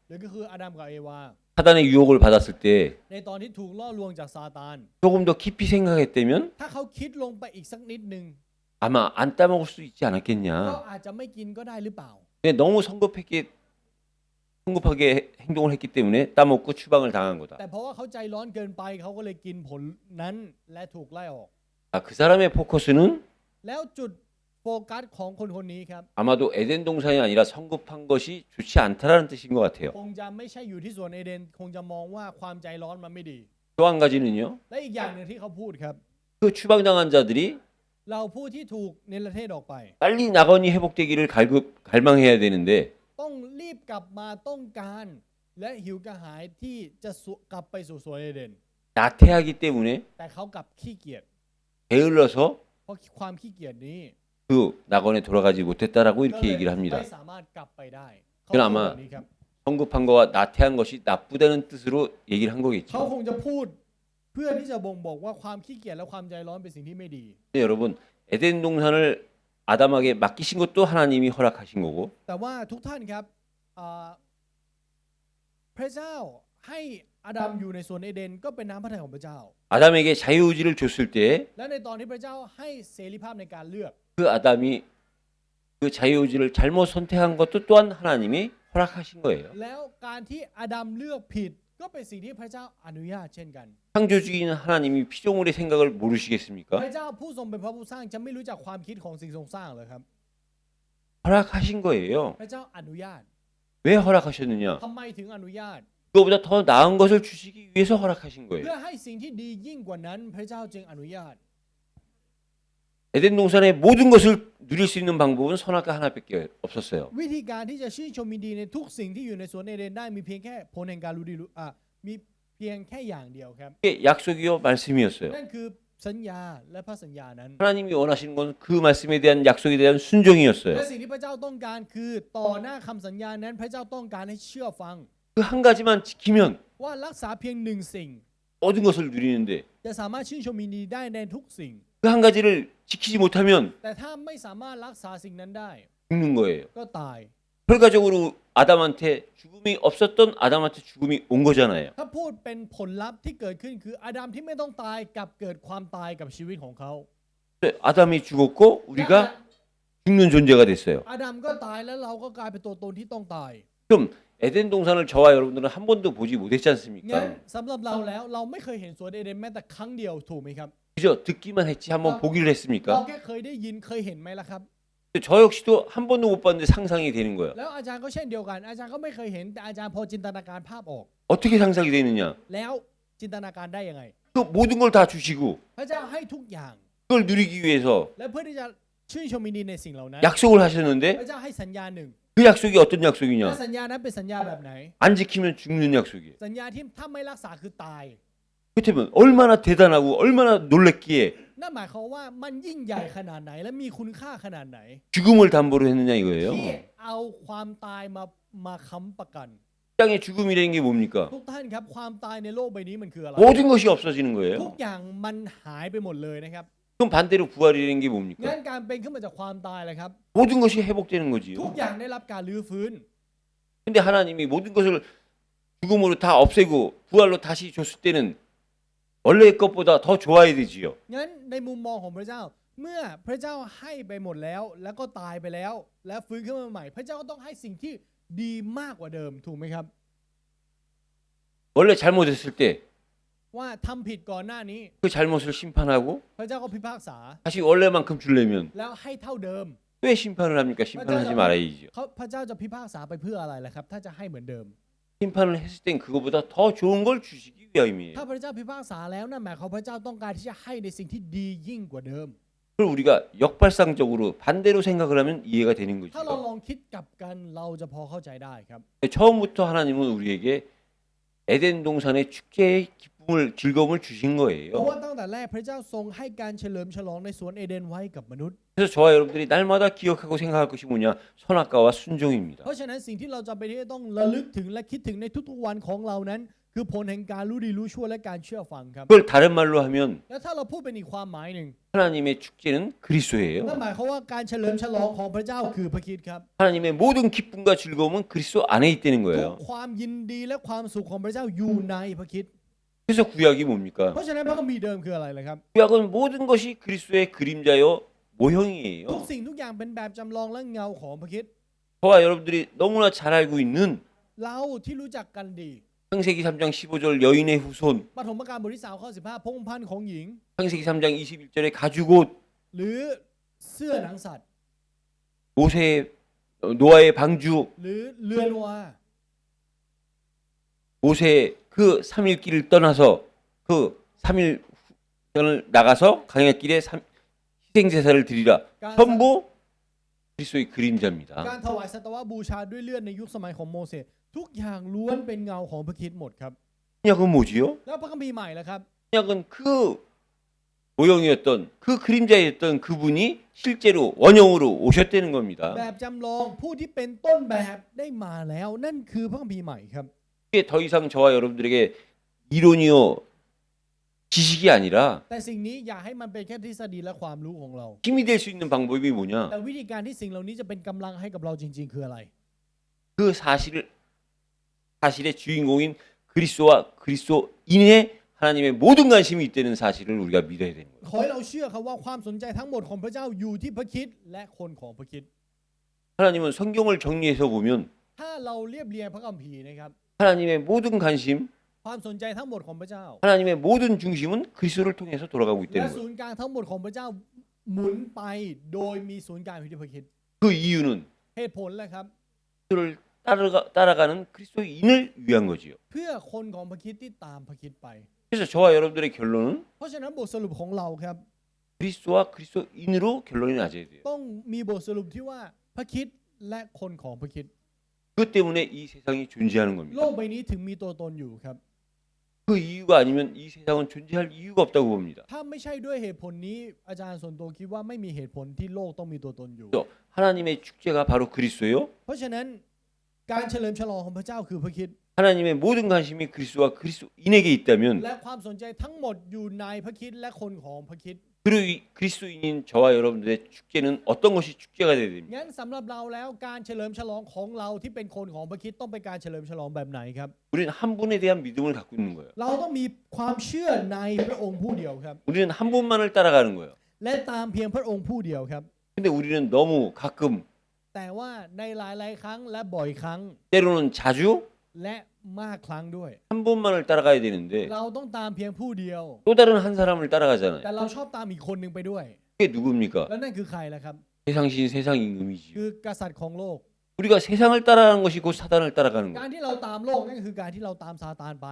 หรือก็คืออาดัมกับเอวา 사단의 유혹을 받았을 때 ในตอนที่ถูกล่อลวงจากซาตาน 조금 더 깊이 생각했다면 ถ้าเขาคิดลงไปอีกสักนิดหนึ่ง 아마 안 따먹을 수 있지 ก็ 않았겠냐. อาจจะไม่กินก็ได้หรือเปล่า 근데 너무 성급하게 행동을 했기 때문에 따먹고 추방을 당한 거다. แต่เพราะว่าเขาใจร้อนเกินไปเขาก็เลยกินผลนั้นและถูกไล่ออก 아, 그 사람의 포커스는 แล้วจุดโฟกัสของคนคนนี้ครับ 아마도 에덴 동산이 아니라 성급한 것이 좋지 않다라는 뜻인 것 같아요. คงจะไม่ใช่อยู่ที่สวนเอเดนคงจะมองว่าความใจร้อนมันไม่ดี 또 한 가지는요. และอีกอย่างหนึ่งที่เขาพูดครับ 그 추방당한 자들이 เราผู้ที่ถูกเนรเทศออกไป 빨리 낙원이 회복되기를 갈망해야 되는데 ต้องรีบกลับมาต้องการ และหิวกระหายที่จะกลับไปสู่สวนเอเดน 나태하기 때문에 แต่เขากลับขี้เกียจ 게을러서 เพราะความขี้เกียจนี้ 그 낙원에 돌아가지 못했다라고 ก็ 이렇게 เลย 얘기를 합니다. ไม่สามารถกลับไปได้เขา 그건 พูด 아마 แบบนี้ครับ 성급한 거와 나태한 것이 나쁘다는 뜻으로 얘기를 한 เขา 거겠죠. คงจะพูดเพื่อที่จะบ่งบอกว่าความขี้เกียจและความใจร้อนเป็นสิ่งที่ไม่ดี 근데 여러분 에덴 동산을 아담에게 맡기신 것도 하나님이 허락하신 거고 แต่ว่าทุกท่านครับพระเจ้าให้อาดัมอยู่ในสวนเอเดนก็เป็นน้ำพระทัยของพระเจ้า 아담에게 자유의지를 줬을 때 และในตอนที่พระเจ้าให้เสรีภาพในการเลือก 그 아담이 그 자유의지를 잘못 선택한 것도 또한 하나님이 허락하신 거예요. แล้วการที่อาดัมเลือกผิดก็เป็นสิ่งที่พระเจ้าอนุญาตเช่นกัน 창조주인 하나님이 피조물의 생각을 พ 모르시겠습니까? ระเจ้าผู้ทรงเป็นพระผู้สร้างจะไม่รู้จักความคิดของสิ่งทรงสร้างเลยครับ 허락하신 거예요. พระเจ้าอนุญาต 왜 허락하셨느냐? ทำไมถึงอนุญาต 그거보다 더 나은 것을 주시기 위해서 허락하신 เพื่อ 거예요. ให้สิ่งที่ดียิ่งกว่านั้นพระเจ้าจึงอนุญาต 에덴 동산의 모든 것을 누릴 수 있는 방법은 선악과 하나밖에 없었어요. วิธีการที่จะชื่นชมยินดีในทุกสิ่งที่อยู่ในสวนเอเดนได้มีเพียงแค่ผลแห่งการรู้ดีรู้มีเพียงแค่อย่างเดียวครับ 그게 약속이요 말씀이었어요. นั่นคือสัญญาและพระสัญญานั้น 하나님이 원하시는 건 그 말씀에 대한 약속에 대한 순종이었어요. และสิ่งที่พระเจ้าต้องการคือต่อหน้าคำสัญญานั้นพระเจ้าต้องการให้เชื่อฟัง 그 한 가지만 지키면 ว่ารักษาเพียงหนึ่งสิ่ง 모든 것을 누리는데 จะสามารถชื่นชมยินดีได้ในทุกสิ่ง 그 한 가지를 지키지 못하면 แต่ถ้าไม่สามารถรักษาสิ่งนั้นได้ 죽는 거예요. ก็ตาย 결과적으로 아담한테 죽음이 없었던 아담한테 죽음이 온 거잖아요. ถ้าพูดเป็นผลลัพธ์ที่เกิดขึ้นคืออาดัมที่ไม่ต้องตายกลับเกิดความตายกับชีวิตของเขา 아담이 죽었고 우리가 죽는 존재가 됐어요. อาดัมก็ตายแล้วเราก็กลายเป็นตัวตนที่ต้องตาย 그럼 에덴 동산을 저와 여러분들은 한 번도 보지 못했지 งั้น 않습니까? สำหรับเราแล้วเราไม่เคยเห็นสวนเอเดนแม้แต่ครั้งเดียวถูกไหมครับ 그저 듣기만 했지 한번 보기를 เรา 했습니까? แค่เคยได้ยินเคยเห็นไหมล่ะครับ 저 역시도 한 번도 못 봤는데 상상이 되는 거예요. แล้วอาจารย์ก็เช่นเดียวกัน อาจารย์ก็ไม่เคยเห็นแต่อาจารย์พอจินตนาการภาพออก 어떻게 상상이 되느냐? แล้วจินตนาการได้ยังไง 그 모든 걸 다 주시고 พระเจ้าให้ทุกอย่าง 그걸 누리기 위해서 และเพื่อที่จะชื่นชมยินดีในสิ่งเหล่านั้น 약속을 하셨는데 พระเจ้าให้สัญญาหนึ่ง 그 약속이 어떤 และ 약속이냐? สัญญานั้นเป็นสัญญาแบบไหน 안 지키면 죽는 약속이에요. สัญญาที่ถ้าไม่รักษาคือตาย 그렇다면 얼마나 대단하고 얼마나 놀랬기에 นั่นหมายความว่ามันยิ่งใหญ่ขนาดไหนและมีคุณค่าขนาดไหน 죽음을 담보로 했느냐 이거예요. ที่เอาความตายมาค้ำประกัน 땅에 죽음이라는 게 뭡니까? ทุกท่านครับความตายในโลกใบนี้มันคืออะไร 모든 것이 없어지는 ทุก 거예요. อย่างมันหายไปหมดเลยนะครับ 그럼 반대로 부활이라는 게 งั้น 뭡니까? การเป็นขึ้นมาจากความตายเลยครับ 모든 것이 회복되는 ทุก 거지요. อย่างได้รับการรื้อฟื้น 근데 하나님이 모든 것을 죽음으로 다 없애고 부활로 다시 줬을 때는 원래의 것보다 더 좋아야 되지요. งั้นในมุมมองของพระเจ้า เมื่อพระเจ้าให้ไปหมดแล้วแล้วก็ตายไปแล้ว และฟื้นขึ้นมาใหม่ พระเจ้าก็ต้องให้สิ่งที่ดีมากกว่าเดิมถูกไหมครับ 원래 잘못했을 때 그 ว่าทำผิดก่อนหน้านี้ 잘못을 심판하고 พระเจ้าก็พิพากษา 다시 원래만큼 주려면 แล้วให้เท่าเดิม 왜 심판을 합니까? 심판하지 말아야지요. พระเจ้าจะพิพากษาไปเพื่ออะไรล่ะครับ ถ้าจะให้เหมือนดิม 심판을 했을 땐 그거보다 더 좋은 걸 주시기 위함이에요. ถ้าพระเจ้าพิพากษาแล้วนั่นหมายความพระเจ้าต้องการที่จะให้ในสิ่งที่ดียิ่งกว่าเดิม 그걸 우리가 역발상적으로 반대로 생각을 하면 이해가 되는 ถ้าเรา 거죠. ลองคิดกลับกันเราจะพอเข้าใจได้ครับ 처음부터 하나님은 우리에게 에덴 동산의 축제의 기쁨을 즐거움을 주신 เพราะ 거예요. ว่าตั้งแต่แรกพระเจ้าทรงให้การเฉลิมฉลองในสวนเอเดนไว้กับมนุษย์ 그래서 저와 여러분들이 날마다 기억하고 생각할 것이 뭐냐? 선악과와 순종입니다. เพราะฉะนั้นสิ่งที่เราจำเป็นที่จะต้องระลึกถึงและคิดถึงในทุกๆวันของเรานั้น คือผลแห่งการรู้ดีรู้ชั่วและการเชื่อฟังครับ 그걸 다른 말로 하면 แล้วถ้าเราพูดเป็นอีกความหมายหนึ่ง 하나님의 축제는 นั่น 그리스도예요. หมายความว่าการเฉลิมฉลองของพระเจ้าคือพระคริสต์ครับ 하나님의 모든 기쁨과 즐거움은 그리스도 안에 있다는 ทุก 거예요. ความยินดีและความสุขของพระเจ้าอยู่ในพระคริสต์ 그래서 구약이 뭡니까? เพราะฉะนั้นพระคัมภีร์เดิมคืออะไรล่ะครับ 구약은 모든 것이 그리스도의 그림자요 ทุก 모형이에요. สิ่งทุกอย่างเป็นแบบจำลองและเงาของพระคริสต์ 저와 여러분들이 너무나 잘 알고 있는 เราที่รู้จักกันดี 창세기 3장 15절 여인의 후손, ปฐมกาลบทที่3ข้อ15พงศ์พันธุ์ของหญิง 창세기 3장 21절의 가죽옷, หรือเสื้อหนังสัตว์ 모세의 노아의 방주, หรือเรือโนอาห์ 모세의 그 3일 길을 떠나서 그 3일을 나가서 강야길에 희생 제사를 드리라. 전부 그리스도의 그림자입니다. การถวายสัตวบูชาด้วยเลือดในยุคสมัยของโมเสสทุกอย่างล้วนเป็นเงาของพระคริสต์หมดครับ 언약은 뭐지요? แล้วพระคัมภีร์ใหม่ล่ะครับ 언약은 그 모형이었던 그 그림자였던 그분이 실제로 원형으로 오셨다는 겁니다. แบบจำลองผู้ที่เป็นต้นแบบได้มาแล้ว นั่นคือพระคัมภีร์ใหม่ครับ 이게 더 이상 저와 여러분들에게 이론이요 지식이 아니라 แต่สิ่งนี้อย่าให้มันเป็นแค่ทฤษฎีและความรู้ของเรา 힘이 될 수 있는 방법이 뭐냐? แต่วิธีการที่สิ่งเหล่านี้จะเป็นกำลังให้กับเราจริง ๆ คืออะไร 그 사실의 주인공인 그리스도와 그리스도인의 하나님의 모든 관심이 있다는 사실을 우리가 믿어야 되는 거예요. ขอให้เราเชื่อครับว่าความสนใจทั้งหมดของพระเจ้าอยู่ที่พระคริสต์และคนของพระคริสต์ 하나님은 성경을 정리해서 보면 ถ้าเราเรียบเรียงพระคัมภีร์นะครับ 하나님의 모든 관심, ความสนใจทั้งหมดของพระเจ้า 하나님의 모든 중심은 그리스도를 통해서 돌아가고 และ 있다는 ศู 거예요. นย์กลางทั้งหมดของพระเจ้าหมุนไปโดยมีศูนย์กลางอยู่ที่พระคริสต์ 그 이유는 เหตุผลแหละครับ 그리스도를 따라가는 그리스도인을 위한 거지요. เพื่อคนของพระคริสต์ที่ตามพระคริสต์ไป 그래서 저와 여러분들의 결론은 เพราะฉะนั้นบทสรุปของเราครับ 그리스도와 그리스도인으로 결론이 나져야 돼요. ต้องมีบทสรุปที่ว่าพระคริสต์และคนของพระคริสต์ 그것 때문에 이 세상이 존재하는 โล 겁니다. กใบนี้ถึงมีตัวตนอยู่ครับ 그 이유가 아니면 이 세상은 존재할 이유가 없다고 봅니다. ถ้าไม่ใช่ด้วยเหตุผลนี้อาจารย์ส่วนตัวคิดว่าไม่มีเหตุผลที่โลกต้องมีตัวตนอยู่ 그래서 하나님의 축제가 바로 그리스도예요. เพราะฉะนั้นการเฉลิมฉลองของพระเจ้าคือพระคริสต์ 하나님의 모든 관심이 그리스도와 그리스도인에게 있다면 และความสนใจทั้งหมดอยู่ในพระคริสต์และคนของพระคริสต์ 그리고 그리스도인인 저와 여러분들의 축제는 어떤 것이 축제가 되어야 됩니까? งั้นสำหรับเราแล้วการเฉลิมฉลองของเราที่เป็นคนของพระคริสต์ต้องเป็นการเฉลิมฉลองแบบไหนครับ 우리는 한 분에 대한 믿음을 갖고 있는 거예요. เราต้องมีความเชื่อในพระองค์ผู้เดียวครับ 우리는 한 분만을 따라가는 거예요. และตามเพียงพระองค์ผู้เดียวครับ 근데 우리는 너무 가끔 แต่ว่าในหลายๆครั้งและบ่อยครั้ง 때로는 자주 และมากครั้งด้วย 한 분만을 따라가야 되는데 เราต้องตามเพียงผู้เดียว 또 다른 한 사람을 따라가잖아요. แต่เราชอบตามอีกคนหนึ่งไปด้วย 그게 누굽니까? แล้วนั่นคือใครล่ะครับ 세상신 세상 임금이지요. คือกษัตริย์ของโลก 우리가 세상을 따라가는 것이 곧 사단을 따라가는 การ 거예요. ที่เราตามโลกนั่นคือการที่เราตามซาตานไป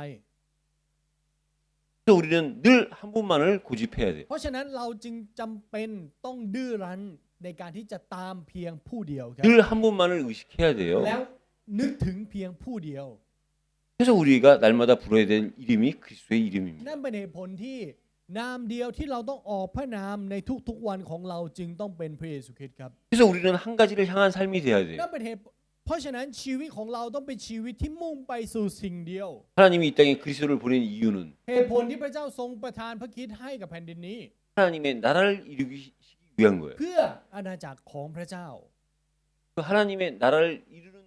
그래서 우리는 늘 한 분만을 고집해야 돼요. เพราะฉะนั้นเราจึงจำเป็นต้องดื้อรั้นในการที่จะตามเพียงผู้เดียวครับ 늘 한 분만을 의식해야 돼요. แล้วนึกถึงเพียงผู้เดียว 그래서 우리가 날마다 불러야 될 이름이 그리스도의 이름입니다. นั่นเป็นเหตุผลที่นามเดียวที่เราต้องออกพระนามในทุกๆวันของเราจึงต้องเป็นพระเยซูคริสต์ครับ 그래서 우리는 한 가지를 향한 삶이 돼야 돼요. นั่นเป็นเหตุเพราะฉะนั้นชีวิตของเราต้องเป็นชีวิตที่มุ่งไปสู่สิ่งเดียว 하나님이 이 땅에 그리스도를 보낸 이유는 เหตุผลที่พระเจ้าทรงประทานพระคริสต์ให้กับแผ่นดินนี้ 하나님의 나라를 이루기 위한 거예요. เพื่ออาณาจักรของพระเจ้า 그 하나님의 나라를 이루는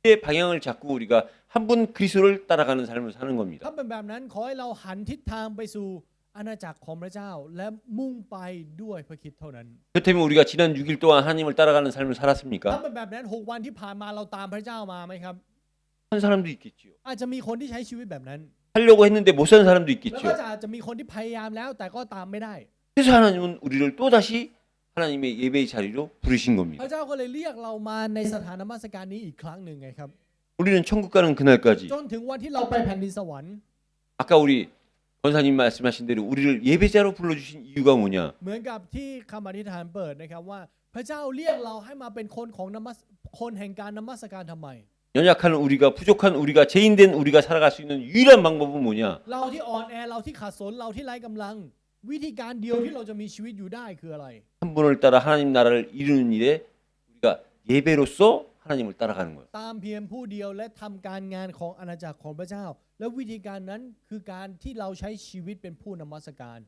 그 방향을 잡고 우리가 한 분 그리스도를 따라가는 삶을 사는 ถ้า 겁니다. เป็นแบบนั้นขอให้เราหันทิศทางไปสู่อาณาจักรของพระเจ้า และมุ่งไปด้วยพระคริสต์เท่านั้น 그렇다면 우리가 지난 6일 동안 하나님을 따라가는 삶을 ถ้า 살았습니까? เป็นแบบนั้น6วันที่ผ่านมาเราตามพระเจ้ามาไหมครับ 한 사람도 있겠지요. อาจจะมีคนที่ใช้ชีวิตแบบนั้น 하려고 했는데 못 사는 사람도 แล้วก็ 있겠죠. อาจจะมีคนที่พยายามแล้วแต่ก็ตามไม่ได้ 그래서 하나님은 우리를 또다시 하나님의 예배의 자리로 부르신 พ 겁니다. ระเจ้าก็เลยเรียกเรามาในสถานนมัสการนี้อีกครั้งหนึ่งไงครับ 우리는 천국 가는 그날까지 จนถึงวันที่เราไปแผ่นดินสวรรค์ 아까 우리 권사님 말씀하신 대로 우리를 예배자로 불러주신 이유가 뭐냐? เหมือนกับที่คำอธิษฐานเปิดนะครับว่าพระเจ้าเรียกเราให้มาเป็นคนของคนแห่งการนมัสการทำไม 연약한 우리가 부족한 우리가 죄인된 우리가 살아갈 수 있는 유일한 방법은 뭐냐? เราที่อ่อนแอเราที่ขาดสนเราที่ไร้กำลัง วิธีการเดียวที่เราจะมีชีวิตอยู่ได้คืออะไร 한 분을 따라 하나님 나라를 이루는 일에 우리가 예배로서 하나님을 따라가는 거예요. ตามเพียงผู้เดียวและทำการงานของอาณาจักรของพระเจ้า และวิธีการนั้นคือการที่เราใช้ชีวิตเป็นผู้นมัสการ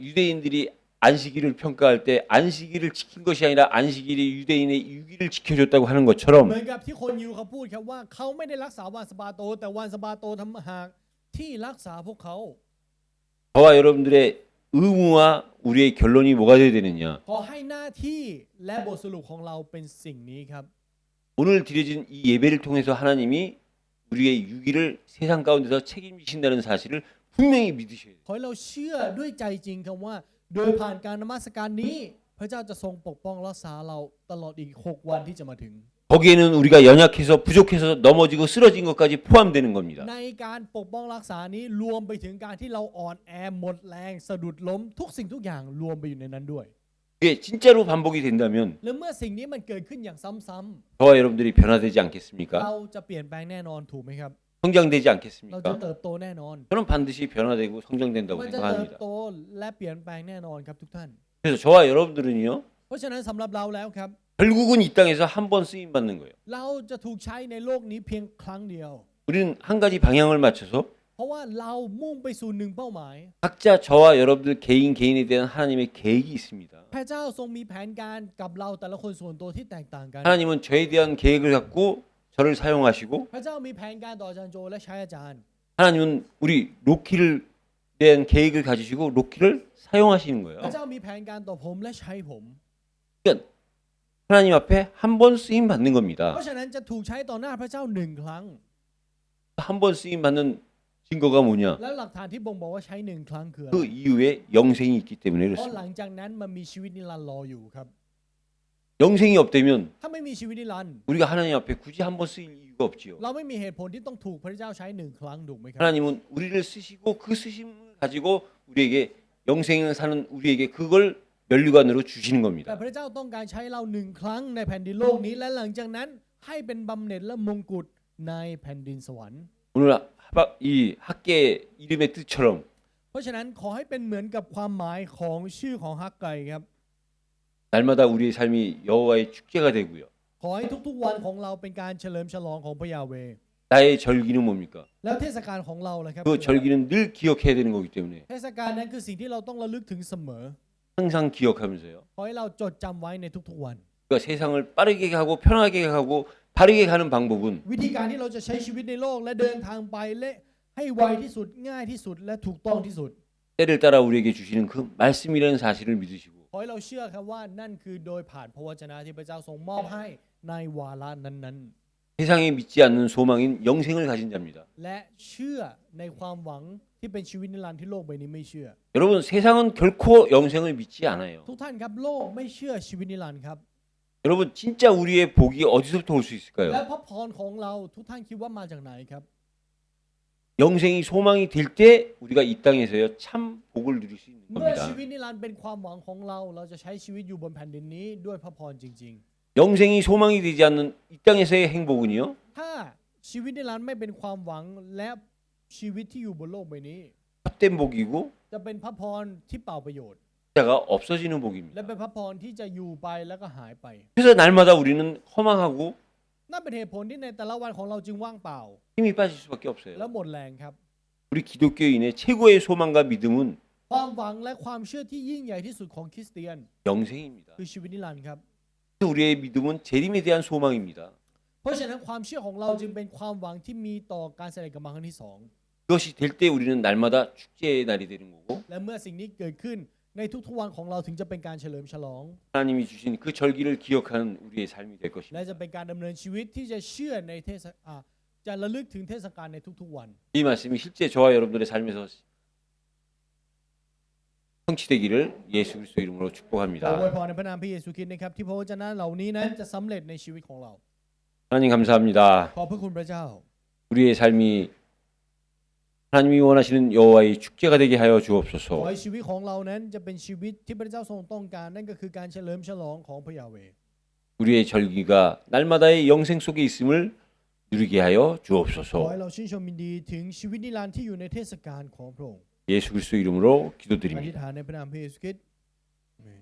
유대인들이 안식일을 평가할 때 안식일을 지킨 것이 아니라 안식일이 유대인의 유기를 지켜줬다고 하는 เห 것처럼 มือนกับที่คนยิวเขาพูดครับว่าเขาไม่ได้รักษาวันสะบาโตแต่วันสะบาโตทำหากที่รักษาพวกเขา 저와 여러분들의 의무와 우리의 결론이 뭐가 되어야 되느냐? ขอให้หน้าที่และบทสรุปของเราเป็นสิ่งนี้ครับ 오늘 드려진 이 예배를 통해서 하나님이 우리의 유기를 세상 가운데서 책임지신다는 사실을 분명히 믿으셔야 돼요. ขอให้เราเชื่อด้วยใจจริงครับว่า โดยผ่านการนมัสการนี้ พระเจ้าจะทรงปกป้องรักษาเราตลอดอีก6 วันที่จะมาถึง 거기에는 우리가 연약해서 부족해서 넘어지고 쓰러진 것까지 포함되는 겁니다. ในการปกป้องรักษานี้รวมไปถึงการที่เราอ่อนแอหมดแรงสะดุดล้มทุกสิ่งทุกอย่างรวมไปอยู่ในนั้นด้วย 이게 진짜로 반복이 된다면 และเมื่อสิ่งนี้มันเกิดขึ้นอย่างซ้ำ 저와 여러분들이 변화되지 ๆ 않겠습니까? เราจะเปลี่ยนแปลงแน่นอนถูกไหมครับ 성장되지 เราจะ 않겠습니까? เติบโตแน่นอน 저는 반드시 변화되고 성장된다고 มันจะเติบ 생각합니다. โตและเปลี่ยนแปลงแน่นอนครับทุกท่าน 그래서 저와 여러분들은요, เพราะฉะนั้นสำหรับเราแล้วครับ 결국은 이 땅에서 한 번 쓰임 받는 거예요. เราจะถูกใช้ในโลกนี้เพียงครั้งเดียว 우리는 한 가지 방향을 맞춰서 เพราะว่าเรามุ่งไปสู่หนึ่งเป้าหมาย 각자 저와 여러분들 개인에 대한 하나님의 계획이 있습니다. พระเจ้าทรงมีแผนการกับเราแต่ละคนส่วนตัวที่แตกต่างกัน 하나님은 저에 대한 계획을 갖고 저를 사용하시고 พระเจ้ามีแผนการต่ออาจารย์โจและใช้อาจารย์ 하나님은 우리 로키를 대한 계획을 가지시고 로키를 사용하시는 พระ 거예요. เจ้ามีแผนการต่อผมและใช้ผม 그러니까 하나님 앞에 한 번 쓰임 받는 เพ 겁니다. ราะฉะนั้นจะถูกใช้ต่อหน้าพระเจ้าหนึ่งครั้ง 한 번 쓰임 받는 증거가 뭐냐? แล้วหลักฐานที่บ่งบอกว่าใช้หนึ่งครั้งคืออะไร 그 이후에 영생이 있기 때문에 เพราะห 그렇습니다. ลังจากนั้นมันมีชีวิตนิรันดร์รออยู่ครับ 영생이 없다면 ถ้าไม่มีชีวิตนิรันดร์ 우리가 하나님 앞에 굳이 한 번 쓰일 이유가 없지요. เราไม่มีเหตุผลที่ต้องถูกพระเจ้าใช้หนึ่งครั้งถูกไหมครับ 하나님은 우리를 쓰시고 그 쓰심을 가지고 우리에게 영생을 사는 우리에게 그걸 면류관으로 주시는 แต่ 겁니다. พระเจ้าต้องการใช้เราหนึ่งครั้งในแผ่นดินโลกนี้และหลังจากนั้นให้เป็นบำเหน็จและมงกุฎในแผ่นดินสวรรค์ 오늘 이 학계 이름의 뜻처럼 เพราะฉะนั้นขอให้เป็นเหมือนกับความหมายของชื่อของฮักไก่ครับ 날마다 우리의 삶이 여호와의 축제가 되고요. ขอให้ทุกๆวันของเราเป็นการเฉลิมฉลองของพระยาเวห์ 나의 절기는 뭡니까? แล้วเทศกาลของเราล่ะครับ 그 절기는 늘 기억해야 되는 거기 때문에 เทศกาลนั้นคือสิ่งที่เราต้องระลึกถึงเสมอ 항상 기억하면서요. ขอให้เราจดจำไว้ในทุกๆวัน 그러니까 세상을 빠르게 가고 편하게 가고 바르게 가는 방법은 วิธีการที่เราจะใช้ชีวิตในโลกและเดินทางไปและให้ไวที่สุดง่ายที่สุดและถูกต้องที่สุด 때를 따라 우리에게 주시는 그 말씀이라는 사실을 믿으시고 ขอให้เราเชื่อครับว่านั่นคือโดยผ่านพระวจนะที่พระเจ้าทรงมอบให้ในวาระนั้น 세상에 믿지 않는 소망인 영생을 가진 자입니다. ๆและเชื่อในความหวังที่เป็นชีวิตนิรันดร์ที่โลกใบนี้ไม่เชื่อ 여러분 세상은 결코 영생을 믿지 않아요. ทุกท่านครับโลกไม่เชื่อชีวิตนิรันดร์ครับ 여러분 진짜 우리의 복이 어디서부터 올 수 และ 있을까요? พระพรของเราทุกท่านคิดว่ามาจากไหนครับ 영생이 소망이 될 때 우리가 이 땅에서요 참 복을 누릴 수 있는 เมื่อ 겁니다. ชีวิตนิรันดร์เป็นความหวังของเราเราจะใช้ชีวิตอยู่บนแผ่นดินนี้ด้วยพระพรจริง 영생이 소망이 되지 않는 이 땅에서의 행복은요 ๆ ถ้าชีวิตนิรันดร์ไม่เป็นความหวังและชีวิตที่อยู่บนโลกใบนี้ 헛된 복이고 จะเป็นพระพรที่เปล่าประโยชน์ 자가 없어지는 และ 복입니다. เป็นพระพรที่จะอยู่ไปแล้วก็หายไป 그래서 날마다 우리는 허망하고 นั่นเป็นเหตุผลที่ในแต่ละวันของเราจึงว่างเปล่า 힘이 빠질 수밖에 และ 없어요. หมดแรงครับ 우리 기독교인의 최고의 소망과 믿음은 ความหวังและความเชื่อที่ยิ่งใหญ่ที่สุดของคริสเตียน 영생입니다. คือชีวิตนิรันดร์ครับ 우리의 믿음은 재림에 대한 소망입니다. เพราะฉะนั้นความเชื่อของเราจึงเป็นความหวังที่มีต่อการเสด็จกลับมาครั้งที่สอง 그것이 될 때 우리는 날마다 축제의 날이 되는 거고 และเมื่อสิ่งนี้เกิดขึ้นในทุกๆวันของเราถึงจะเป็นการเฉลิมฉลอง 하나님이 주신 그 절기를 기억하는 우리의 삶이 될 และจะ 것입니다. เป็นการดำเนินชีวิตที่จะเชื่อในจะระลึกถึงเทศกาลในทุกๆวัน 이 말씀이 실제 저와 여러분들의 삶에서 성취되기를 예수 그리스도 이름으로 ขออวย 축복합니다. พรในพระนามพระเยซูคริสต์นะครับที่พระวจนะเหล่านี้นั้นจะสำเร็จในชีวิตของเรา 하나님 감사합니다. ขอบพระคุณพระเจ้า 우리의 삶이 하나님이 원하시는 여호와의 축제가 되게 하여 ขอ 주옵소서. ให้ชีวิตของเรานั้นจะเป็นชีวิตที่พระเจ้าทรงต้องการนั่นก็คือการเฉลิมฉลองของพระยาเวห์ 우리의 절기가 날마다의 영생 속에 있음을 누리게 하여 ขอ 주옵소서. ให้เราชื่นชมยินดีถึงชีวิตนิรันดร์ที่อยู่ในเทศกาลของพระองค์ 예수 그리스도 이름으로 อธิษ 기도드립니다. ฐานในพระนามพระเยซูคริสต์อาเมน